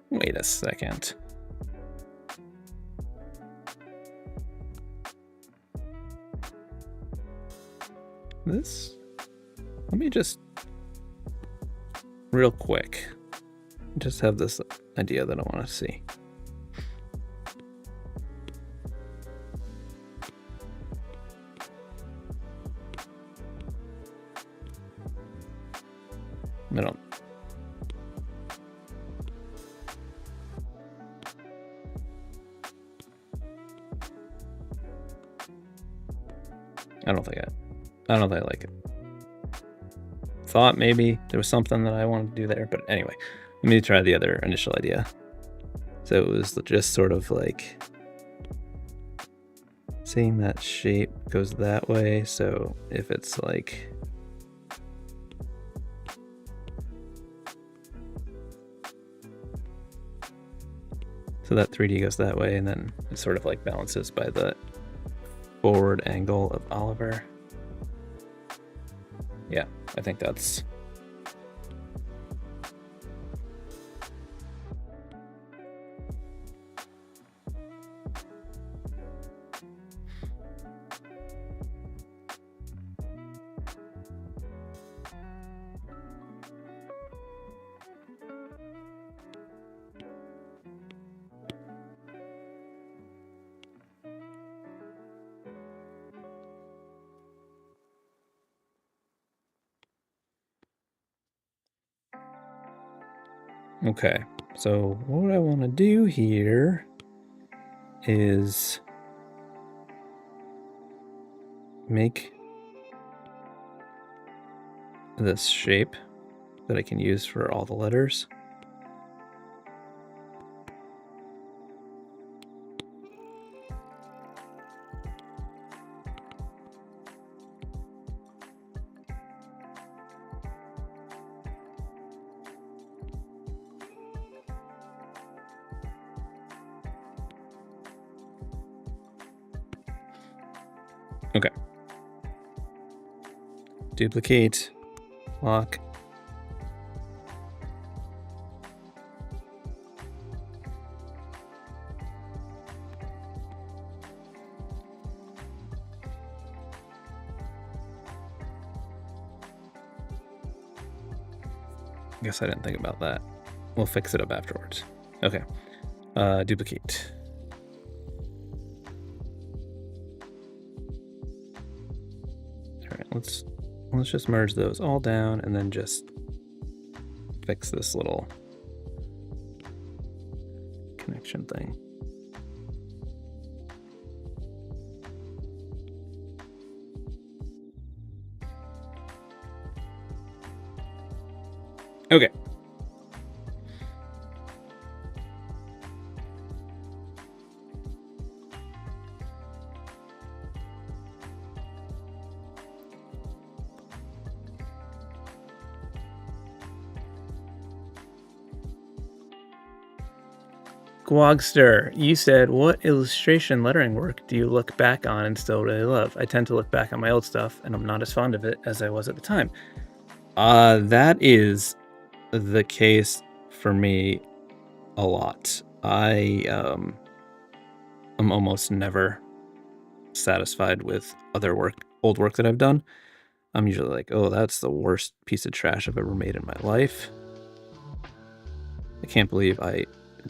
wait a second. This, let me just real quick just have this idea that I want to see. I don't think I like it. Thought maybe there was something that I wanted to do there, but anyway, let me try the other initial idea. So it was just sort of like seeing that shape goes that way. So if it's like, so that 3D goes that way, and then it sort of like balances by the forward angle of Oliver. Yeah, I think that's... Okay, so what I want to do here is make this shape that I can use for all the letters. Okay. Duplicate, lock. Guess I didn't think about that. We'll fix it up afterwards. Okay. Duplicate. All right, let's just merge those all down and then just fix this little connection thing. Okay. Gwogster, you said, what illustration lettering work do you look back on and still really love? I tend to look back on my old stuff, and I'm not as fond of it as I was at the time. That is the case for me a lot. I'm almost never satisfied with old work that I've done. I'm usually like, oh, that's the worst piece of trash I've ever made in my life. I can't believe I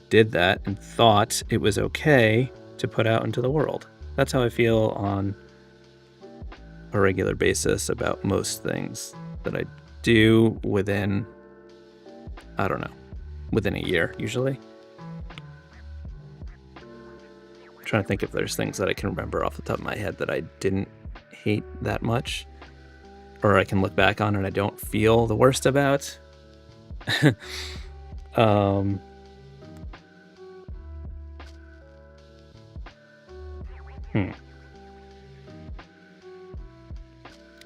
did that and thought it was okay to put out into the world. That's how I feel on a regular basis about most things that I do within, I don't know, within a year usually. I'm trying to think if there's things that I can remember off the top of my head that I didn't hate that much, or I can look back on and I don't feel the worst about.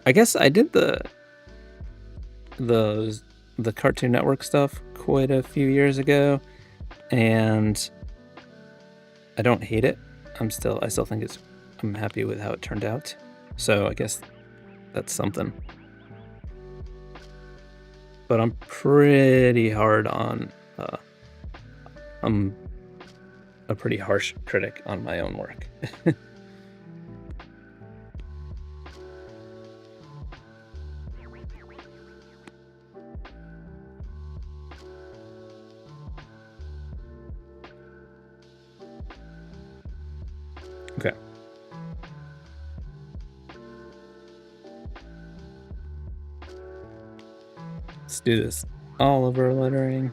I guess I did the Cartoon Network stuff quite a few years ago, and I don't hate it. I still think I'm happy with how it turned out. So I guess that's something. But I'm pretty hard on, I'm a pretty harsh critic on my own work. Okay. Let's do this Oliver lettering.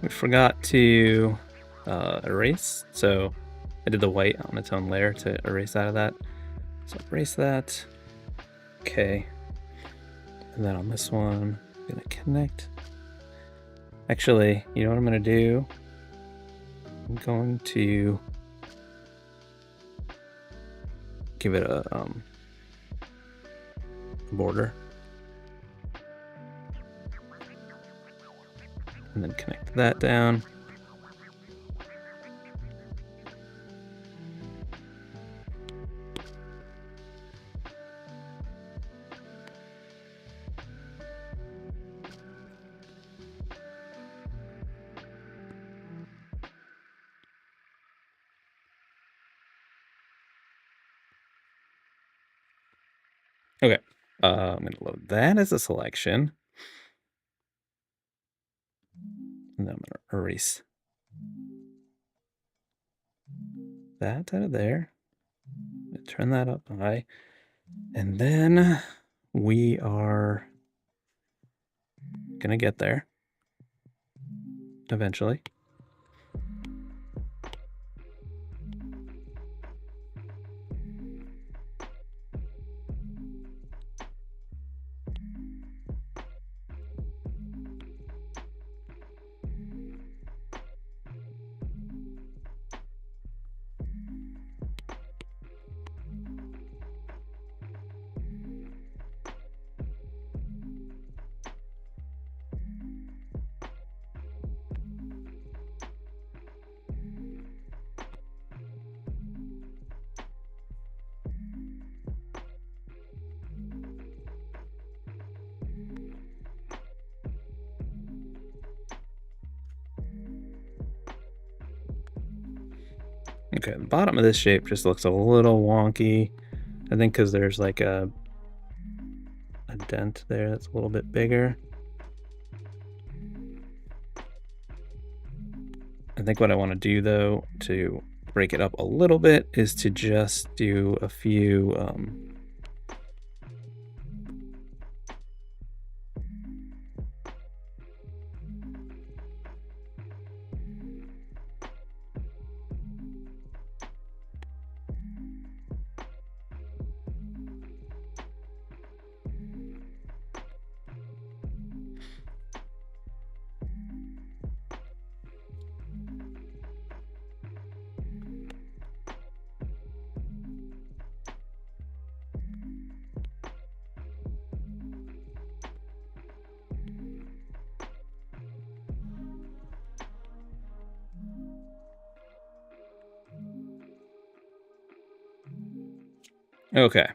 we forgot to erase, so I did the white on its own layer to erase out of that. So erase that. Okay. And then on this one, I'm gonna connect. Actually, you know what I'm gonna do? I'm going to give it a border. And then connect that down. Okay, I'm gonna load that as a selection. And then I'm gonna erase that out of there. Turn that up high. And then we are gonna get there eventually. Okay, the bottom of this shape just looks a little wonky. I think because there's like a dent there that's a little bit bigger. I think what I want to do though to break it up a little bit is to just do a few okay.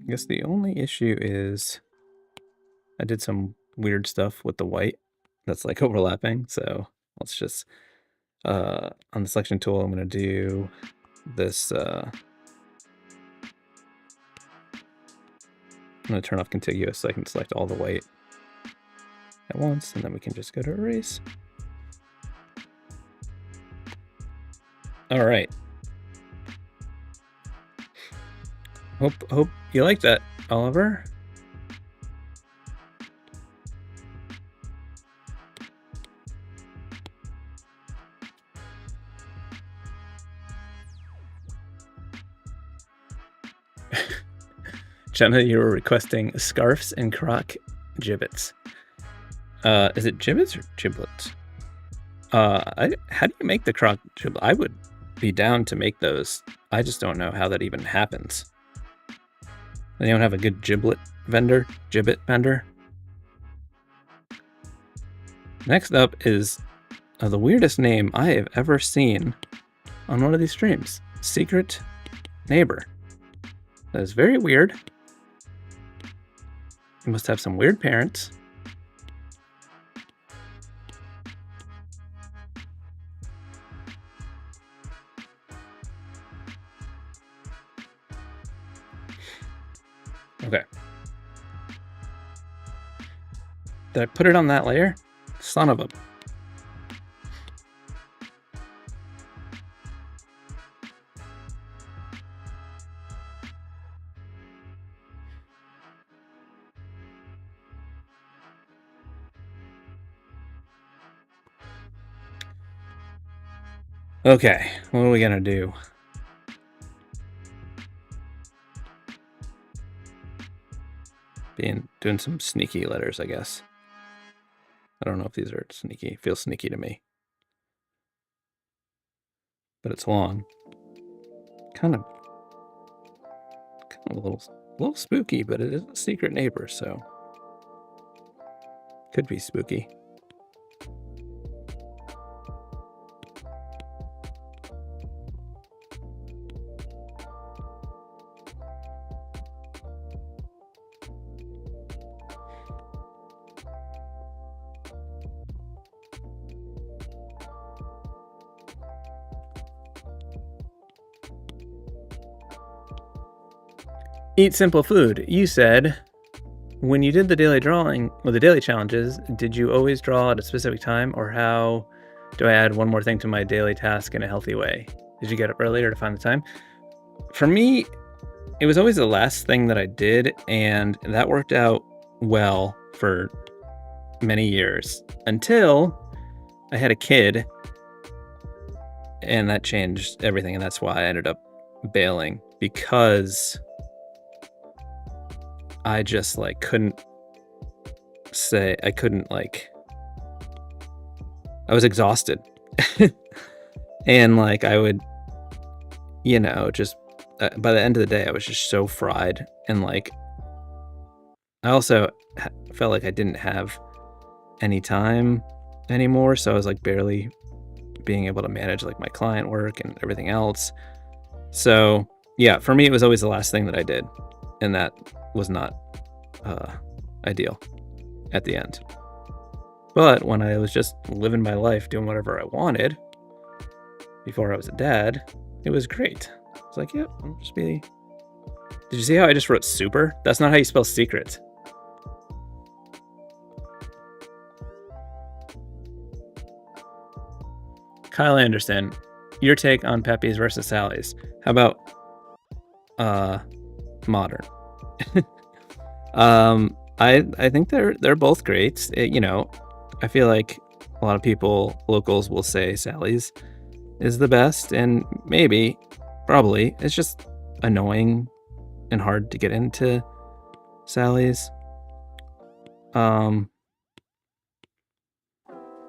I guess the only issue is I did some weird stuff with the white that's like overlapping. So let's just, on the selection tool, I'm going to do this. I'm going to turn off contiguous so I can select all the white at once, and then we can just go to erase. All right. Hope you like that, Oliver. Jenna, you were requesting scarves and croc gibbets. Is it gibbets or giblets? How do you make the croc giblet? I would be down to make those. I just don't know how that even happens. Anyone have a good gibbet vendor? Next up is the weirdest name I have ever seen on one of these streams. Secret Neighbor. That is very weird. You must have some weird parents. Okay. Did I put it on that layer? Son of a... Okay, what are we gonna do? Doing some sneaky letters, I guess. I don't know if these are sneaky. Feels sneaky to me. But it's long. Kind of a little spooky, but it is a secret neighbor, so could be spooky. Eat simple food. You said when you did the daily drawing or the daily challenges, did you always draw at a specific time, or how do I add one more thing to my daily task in a healthy way? Did you get up earlier to find the time? For me, it was always the last thing that I did, and that worked out well for many years until I had a kid, and that changed everything, and that's why I ended up bailing, because I just like couldn't I was exhausted. And like I would, just by the end of the day, I was just so fried. And like, I also felt like I didn't have any time anymore. So I was like barely being able to manage like my client work and everything else. So yeah, for me, it was always the last thing that I did. And that was not ideal at the end. But when I was just living my life, doing whatever I wanted before I was a dad, it was great. It's like, yeah, I'll just be... Did you see how I just wrote super? That's not how you spell secret. Kyle Anderson, your take on Pepe's versus Sally's. How about modern? I think they're both great. I feel like a lot of people, locals, will say Sally's is the best, and probably, it's just annoying and hard to get into Sally's.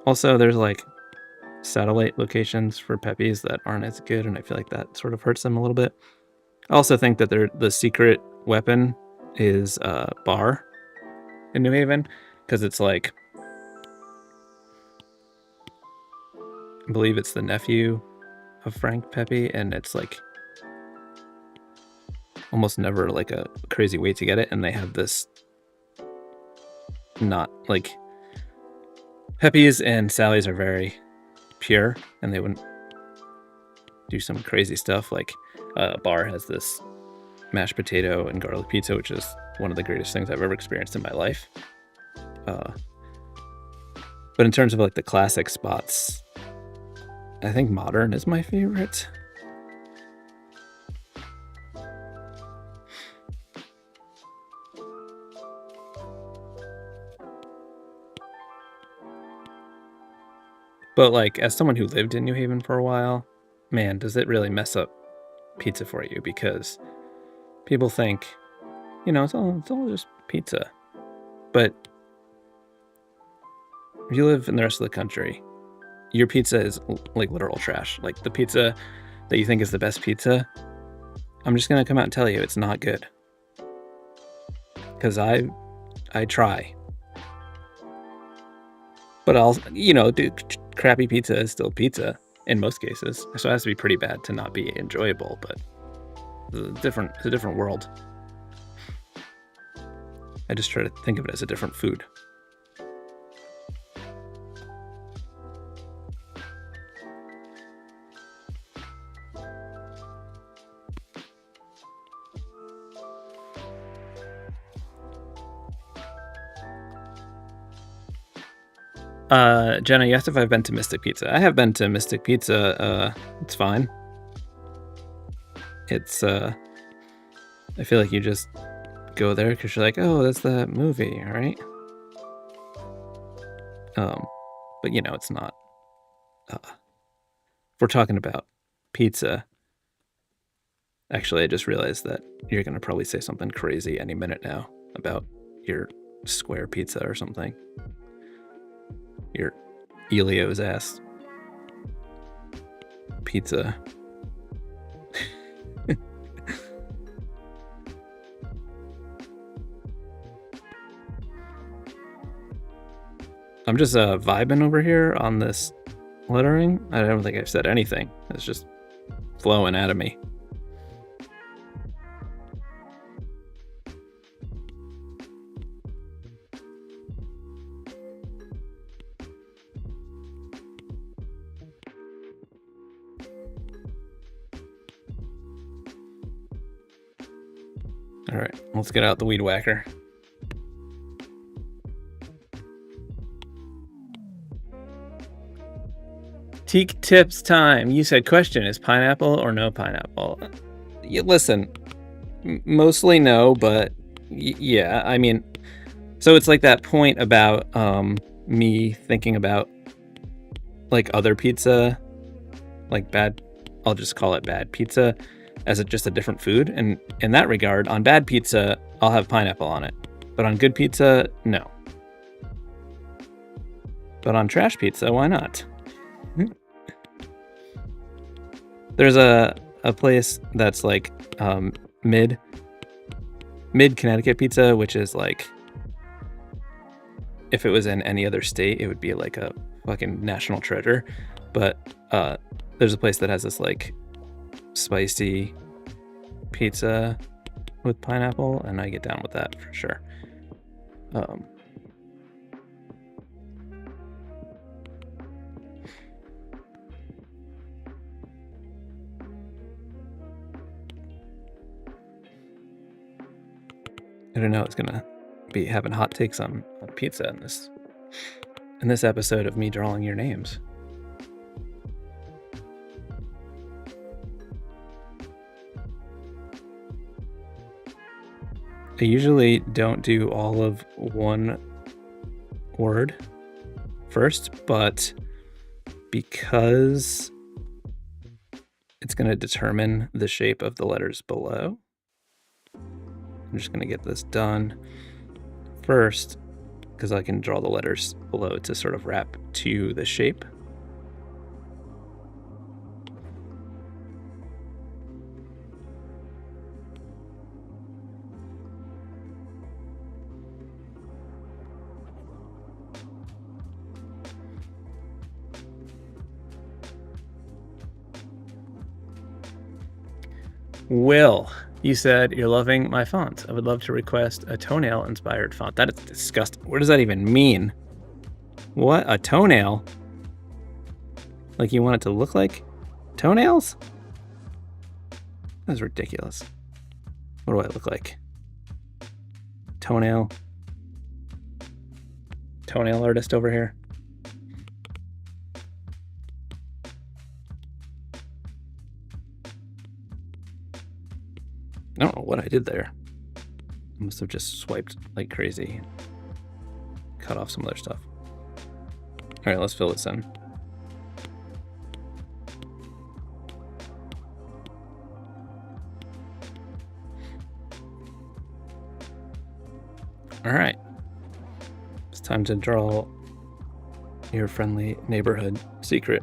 Also, there's like satellite locations for Pepe's that aren't as good, and I feel like that sort of hurts them a little bit. I also think that the secret weapon is bar in New Haven, because it's like, I believe it's the nephew of Frank Pepe, and it's like almost never like a crazy way to get it, and they have this not like Pepe's and Sally's are very pure, and they wouldn't do some crazy stuff. Like Bar has this mashed potato and garlic pizza, which is one of the greatest things I've ever experienced in my life. But in terms of like the classic spots, I think Modern is my favorite. But like, as someone who lived in New Haven for a while, man, does it really mess up pizza for you, because people think, it's all just pizza. But if you live in the rest of the country, your pizza is like literal trash. Like the pizza that you think is the best pizza, I'm just gonna come out and tell you it's not good. Because I try. But crappy pizza is still pizza in most cases. So it has to be pretty bad to not be enjoyable, but it's a different world. I just try to think of it as a different food. Jenna, you asked if I've been to Mystic Pizza. I have been to Mystic Pizza. It's fine. It's I feel like you just go there because you're like, oh, that's that movie, all right? But it's not if we're talking about pizza, actually, I just realized that you're going to probably say something crazy any minute now about your square pizza or something. Your Elio's ass pizza. I'm just vibing over here on this lettering. I don't think I've said anything. It's just flowing out of me. All right, let's get out the weed whacker. Teak tips time. You said question, is pineapple or no pineapple? Listen, mostly no, but yeah, I mean, so it's like that point about me thinking about like other pizza, like bad, I'll just call it bad pizza, as just a different food. And in that regard, on bad pizza, I'll have pineapple on it. But on good pizza, no. But on trash pizza, why not? There's a place that's like mid Connecticut pizza, which is like, if it was in any other state, it would be like a fucking national treasure. But there's a place that has this like spicy pizza with pineapple, and I get down with that for sure. I don't know. It's gonna be having hot takes on pizza in this episode of me drawing your names. I usually don't do all of one word first, but because it's going to determine the shape of the letters below, I'm just going to get this done first because I can draw the letters below to sort of wrap to the shape. Will, you said you're loving my font. I would love to request a toenail-inspired font. That is disgusting. What does that even mean? What? A toenail? Like you want it to look like toenails? That's ridiculous. What do I look like? Toenail artist over here. I don't know what I did there. I must have just swiped like crazy. Cut off some other stuff. All right, let's fill this in. All right. It's time to draw your friendly neighborhood secret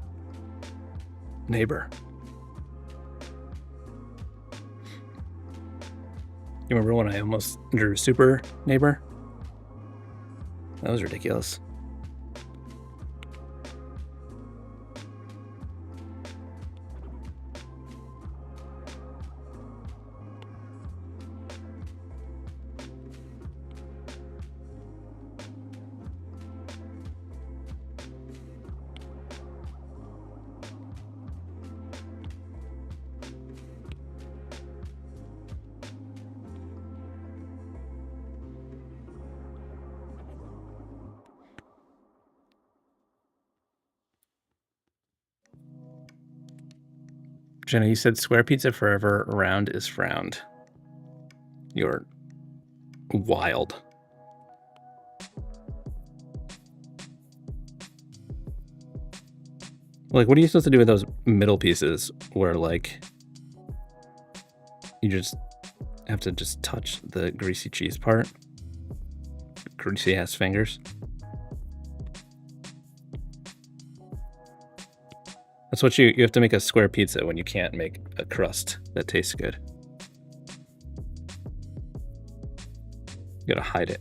neighbor. You remember when I almost drew super neighbor? That was ridiculous. Jenna, you said square pizza forever, round is frowned. You're wild. Like, what are you supposed to do with those middle pieces where, like, you just have to just touch the greasy cheese part? Greasy ass fingers. That's what you have to make a square pizza when you can't make a crust that tastes good. You gotta hide it.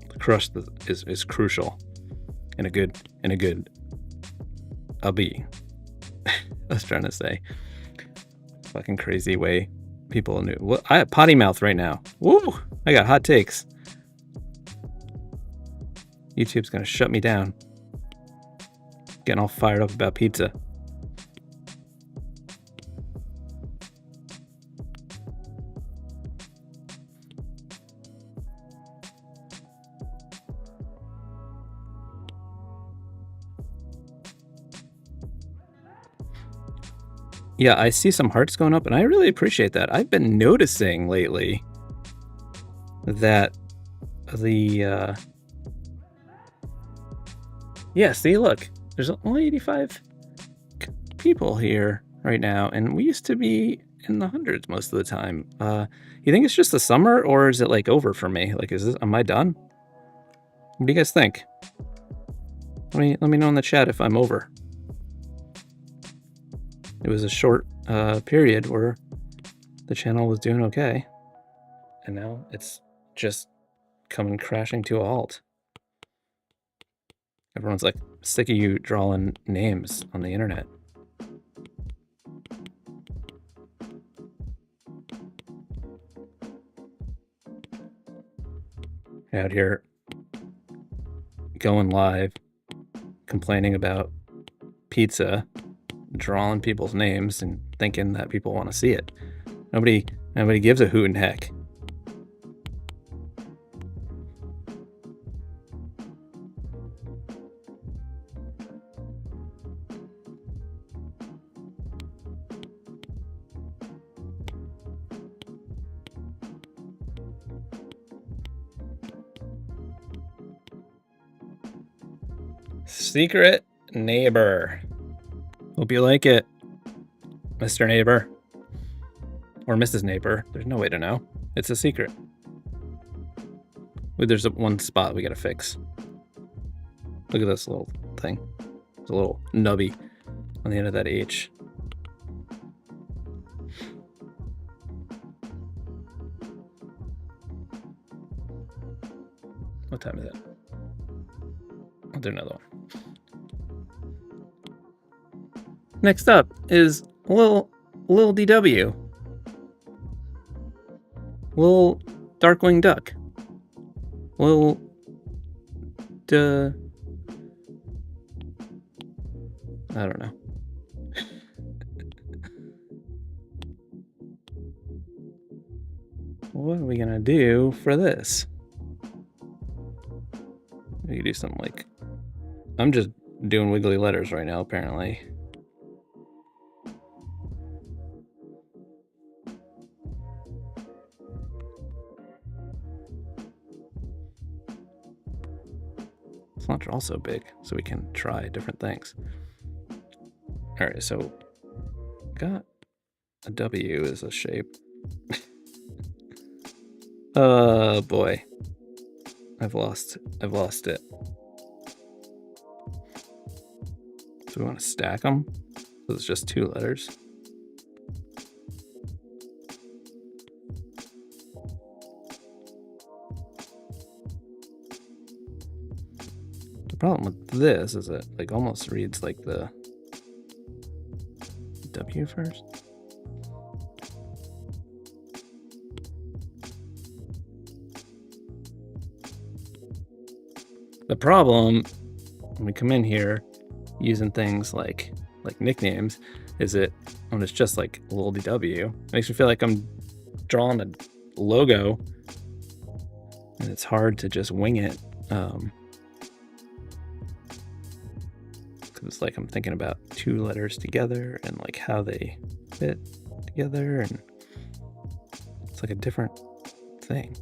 The crust is crucial in a good I was trying to say fucking crazy way people knew. Well, I have potty mouth right now. Woo! I got hot takes. YouTube's gonna shut me down. Getting all fired up about pizza. Yeah, I see some hearts going up, and I really appreciate that. I've been noticing lately that the yeah, see, look, there's only 85 people here right now, and we used to be in the hundreds most of the time. You think it's just the summer, or is it like over for me? Like, am I done? What do you guys think? Let me know in the chat if I'm over. It was a short period where the channel was doing okay, and now it's just coming crashing to a halt. Everyone's like sick of you drawing names on the internet. Out here going live, complaining about pizza, drawing people's names and thinking that people want to see it. Nobody gives a hoot and heck. Secret neighbor. Hope you like it, Mr. Neighbor. Or Mrs. Neighbor. There's no way to know. It's a secret. Wait, there's one spot we gotta fix. Look at this little thing. There's a little nubby on the end of that H. What time is it? I'll do another one. Next up is Lil DW. Lil Darkwing Duck. Lil I don't know. What are we gonna do for this? We could do something like, I'm just doing wiggly letters right now, apparently. Let's not draw so big so we can try different things. All right, so got a W as a shape. Oh boy, I've lost it. Do we want to stack them? So it's just 2 letters. The problem with this is it like almost reads like the W first. The problem when we come in here using things like nicknames is it when it's just like Lil DW, it makes me feel like I'm drawing a logo and it's hard to just wing it. It's like I'm thinking about 2 letters together and like how they fit together, and it's like a different thing.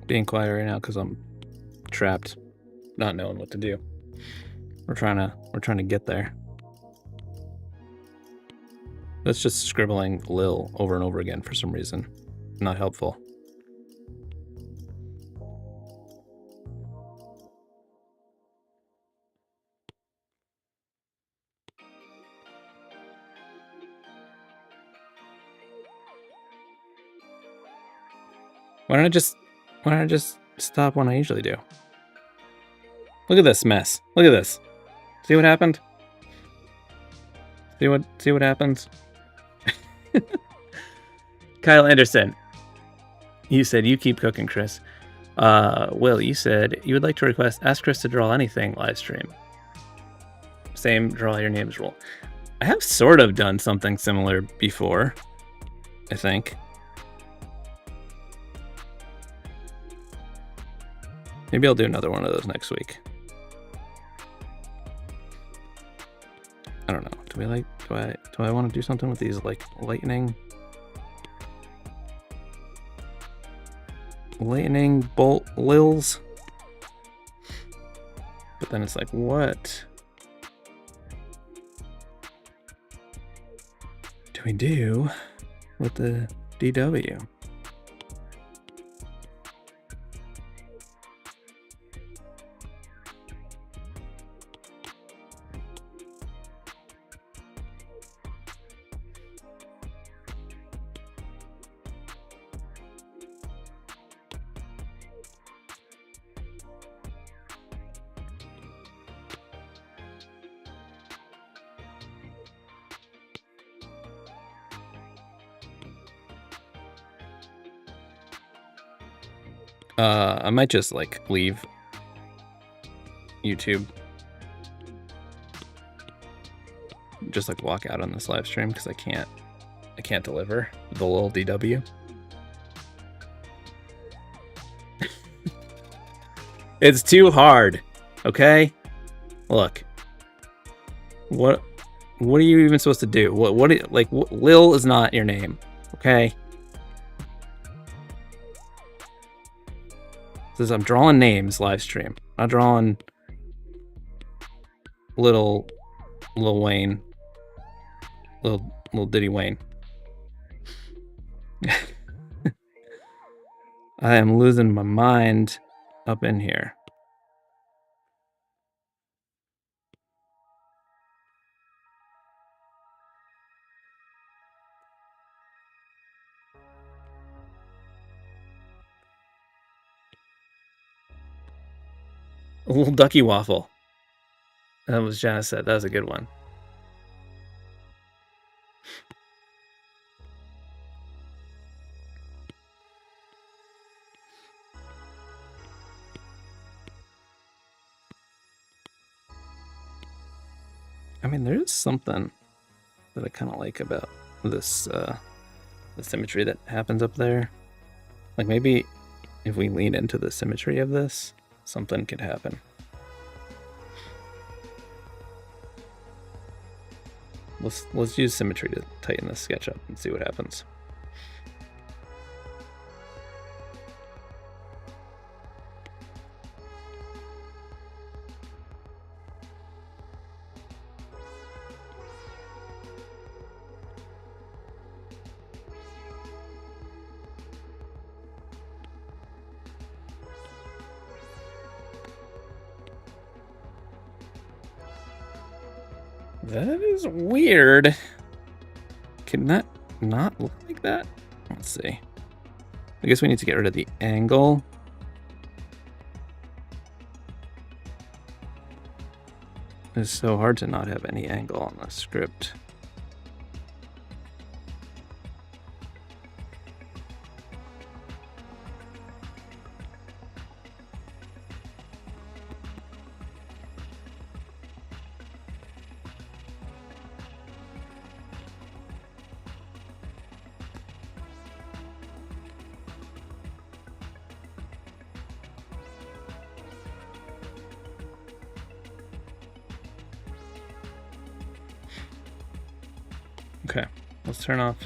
being quiet right now because I'm trapped, not knowing what to do. We're trying to get there. That's just scribbling Lil over and over again for some reason. Not helpful. Why don't I just stop when I usually do? Look at this mess. Look at this. See what happened? See what happens? Kyle Anderson. You said you keep cooking, Chris. Will, you said you would like to ask Chris to draw anything live stream. Same draw your names rule. I have sort of done something similar before, I think. Maybe I'll do another one of those next week. I don't know. Do I want to do something with these like lightning bolt lils? But then it's like, what do we do with the DW? I might just like leave YouTube. Just like walk out on this live stream because I can't deliver the Lil DW. It's too hard. Okay? Look. What are you even supposed to do? Lil is not your name. Okay? Says I'm drawing names live stream. I'm drawing Lil Wayne. Lil Diddy Wayne. I am losing my mind up in here. A little ducky waffle. That was Janice said. That was a good one. I mean, there's something that I kind of like about this, the symmetry that happens up there. Like maybe if we lean into the symmetry of this, something could happen. Let's use symmetry to tighten this sketch up and see what happens. That is weird. Can that not look like that? Let's see. I guess we need to get rid of the angle. It's so hard to not have any angle on the script. Okay, let's turn off.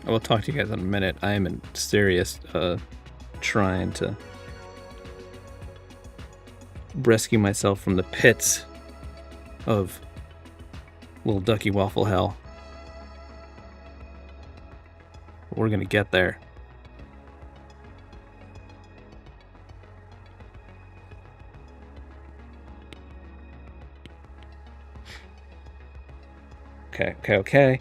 I will talk to you guys in a minute. I am in serious trying to rescue myself from the pits of little ducky waffle hell. But we're gonna get there. Okay.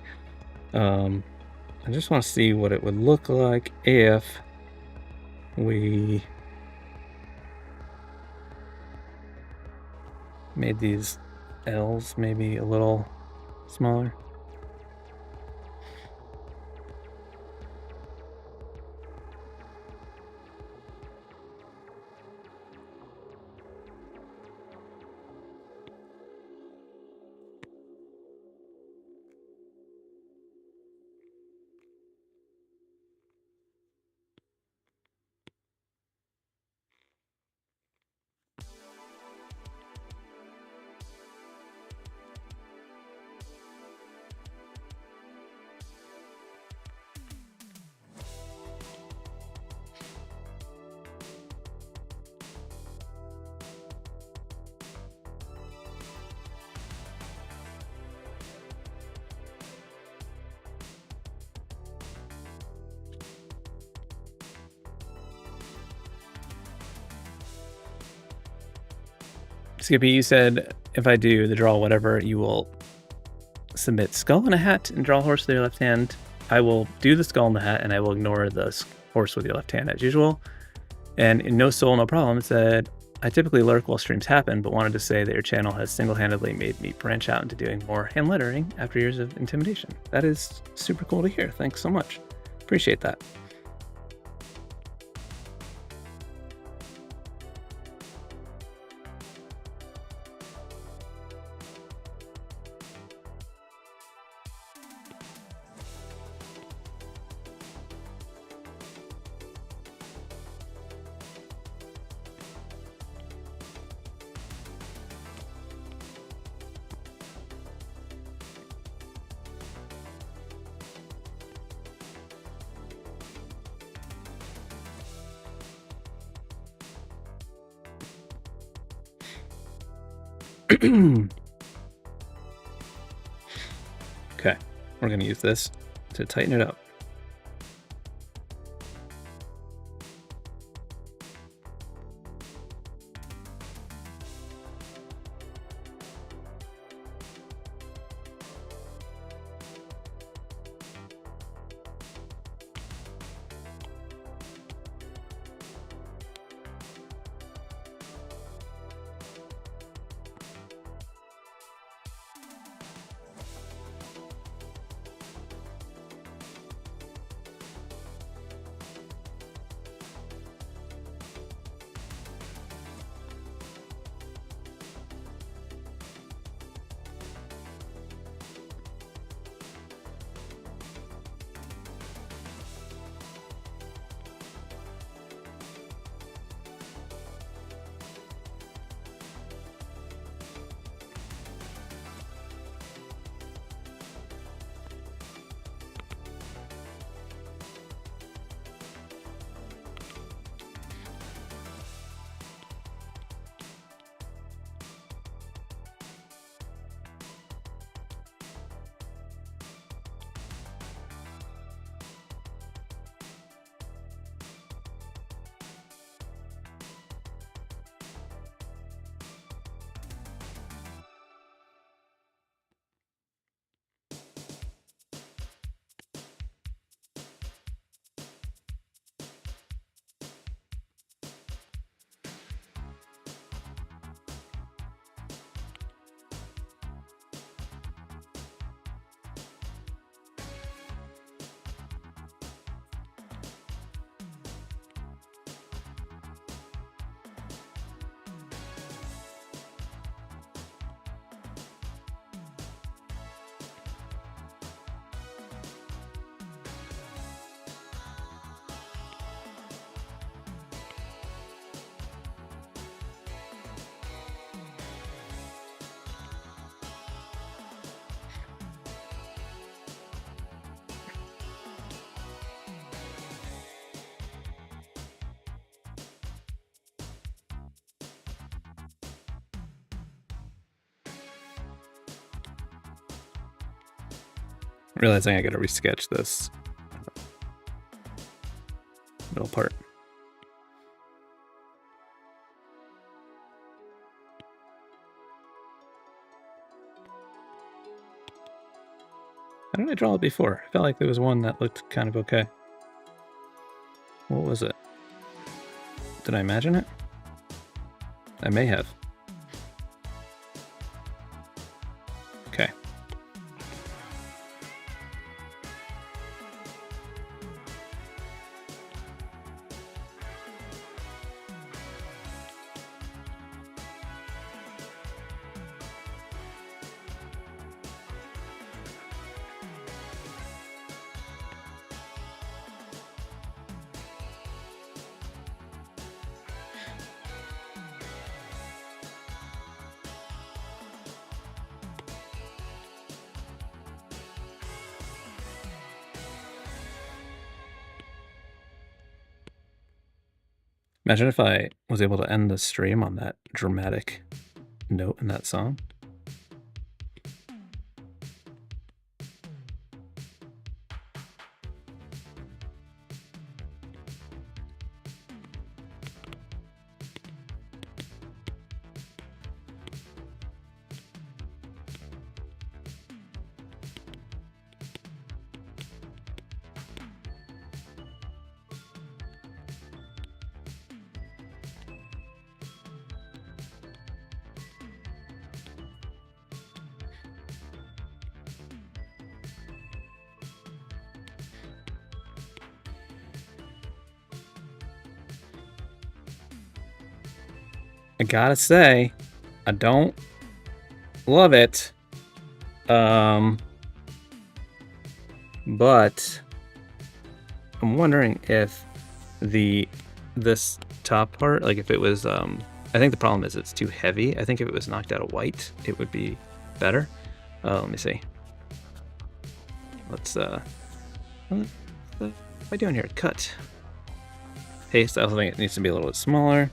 I just want to see what it would look like if we made these L's maybe a little smaller. Skippy, you said if I do the draw whatever, you will submit skull and a hat and draw horse with your left hand. I will do the skull and the hat, and I will ignore the horse with your left hand as usual. And in No Soul, No Problem, it said, I typically lurk while streams happen, but wanted to say that your channel has single-handedly made me branch out into doing more hand lettering after years of intimidation. That is super cool to hear. Thanks so much. Appreciate that. Okay, we're going to use this to tighten it up. Realizing I gotta resketch this middle part. How did I draw it before? I felt like there was one that looked kind of okay. What was it? Did I imagine it? I may have. Okay. Imagine if I was able to end the stream on that dramatic note in that song. I gotta say, I don't love it. But I'm wondering if this top part, like if it was, I think the problem is it's too heavy. I think if it was knocked out of white, it would be better. Let me see. Let's, what am I doing here? Cut. Paste, I also think it needs to be a little bit smaller.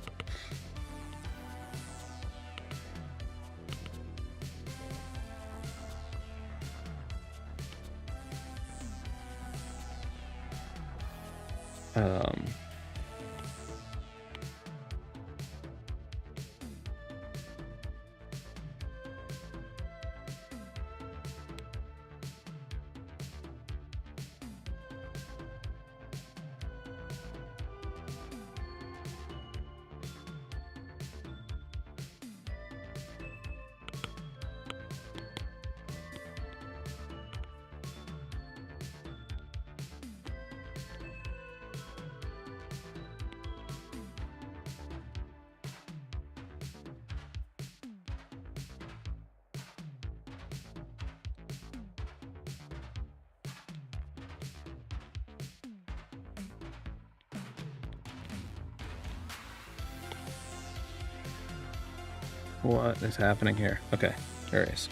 What is happening here? Okay, there it is.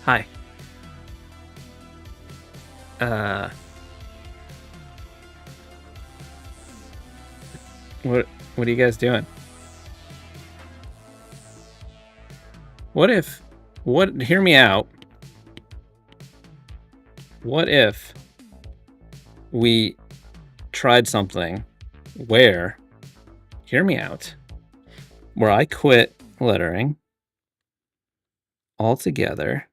Hi. What are you guys doing? Hear me out. What if we tried something where, hear me out, where I quit lettering altogether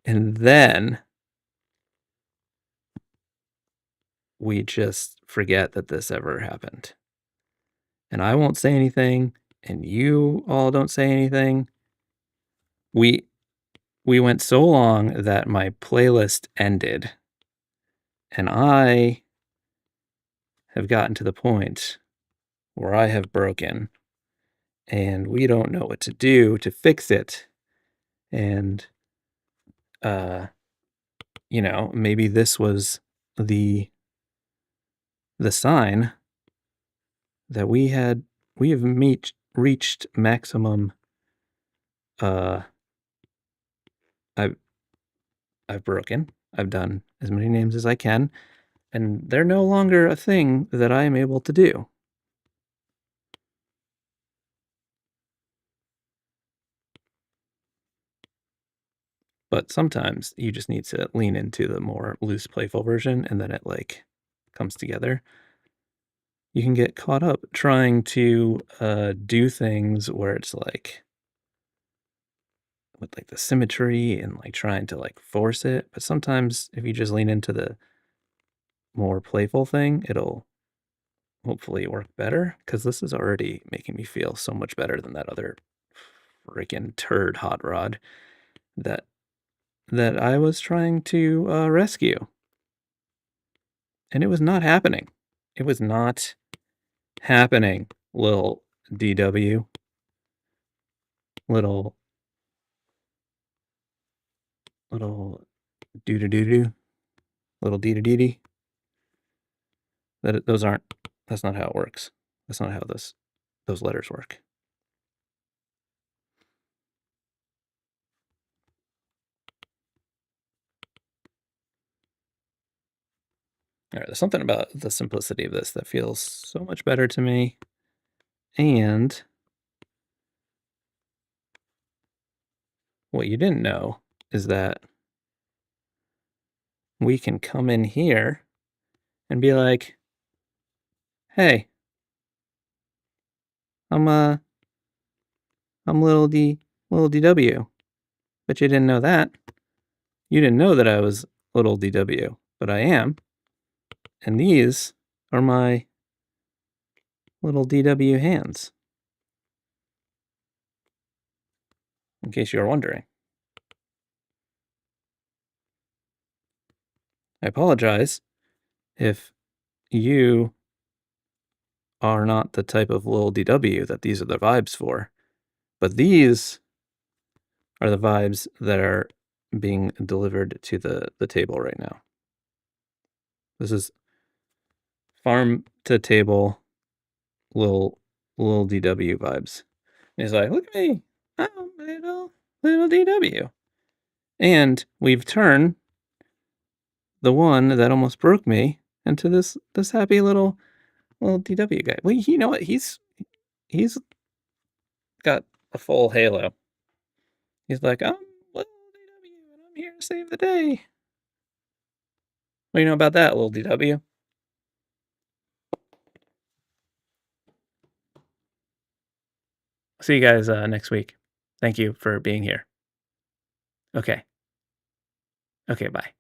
and then we just forget that this ever happened. And I won't say anything, and you all don't say anything. We went so long that my playlist ended, and I have gotten to the point where I have broken, and we don't know what to do to fix it. And, you know, maybe this was the sign that we have reached maximum I've broken. I've done as many names as I can, and they're no longer a thing that I am able to do. But sometimes you just need to lean into the more loose, playful version, and then it like comes together. You can get caught up trying to do things where it's like with like the symmetry and like trying to like force it. But sometimes if you just lean into the more playful thing, it'll hopefully work better, because this is already making me feel so much better than that other freaking turd hot rod that I was trying to rescue. And it was not happening. It was not happening, Lil DW. Little doo doo doo doo. Little dee dee dee dee. Those aren't, that's not how it works. That's not how those letters work. All right, there's something about the simplicity of this that feels so much better to me. And what you didn't know is that we can come in here and be like, hey, I'm little DW. But you didn't know that. You didn't know that I was little DW, but I am. And these are my little DW hands, in case you were wondering. I apologize if you are not the type of Lil DW that these are the vibes for, but these are the vibes that are being delivered to the table right now. This is farm to table Lil DW vibes. And he's like, look at me, I'm little DW. And we've turned the one that almost broke me into this happy little DW guy. Well, you know what? He's got a full halo. He's like, I'm little DW and I'm here to save the day. What do you know about that, little DW? See you guys next week. Thank you for being here. Okay. Okay, bye.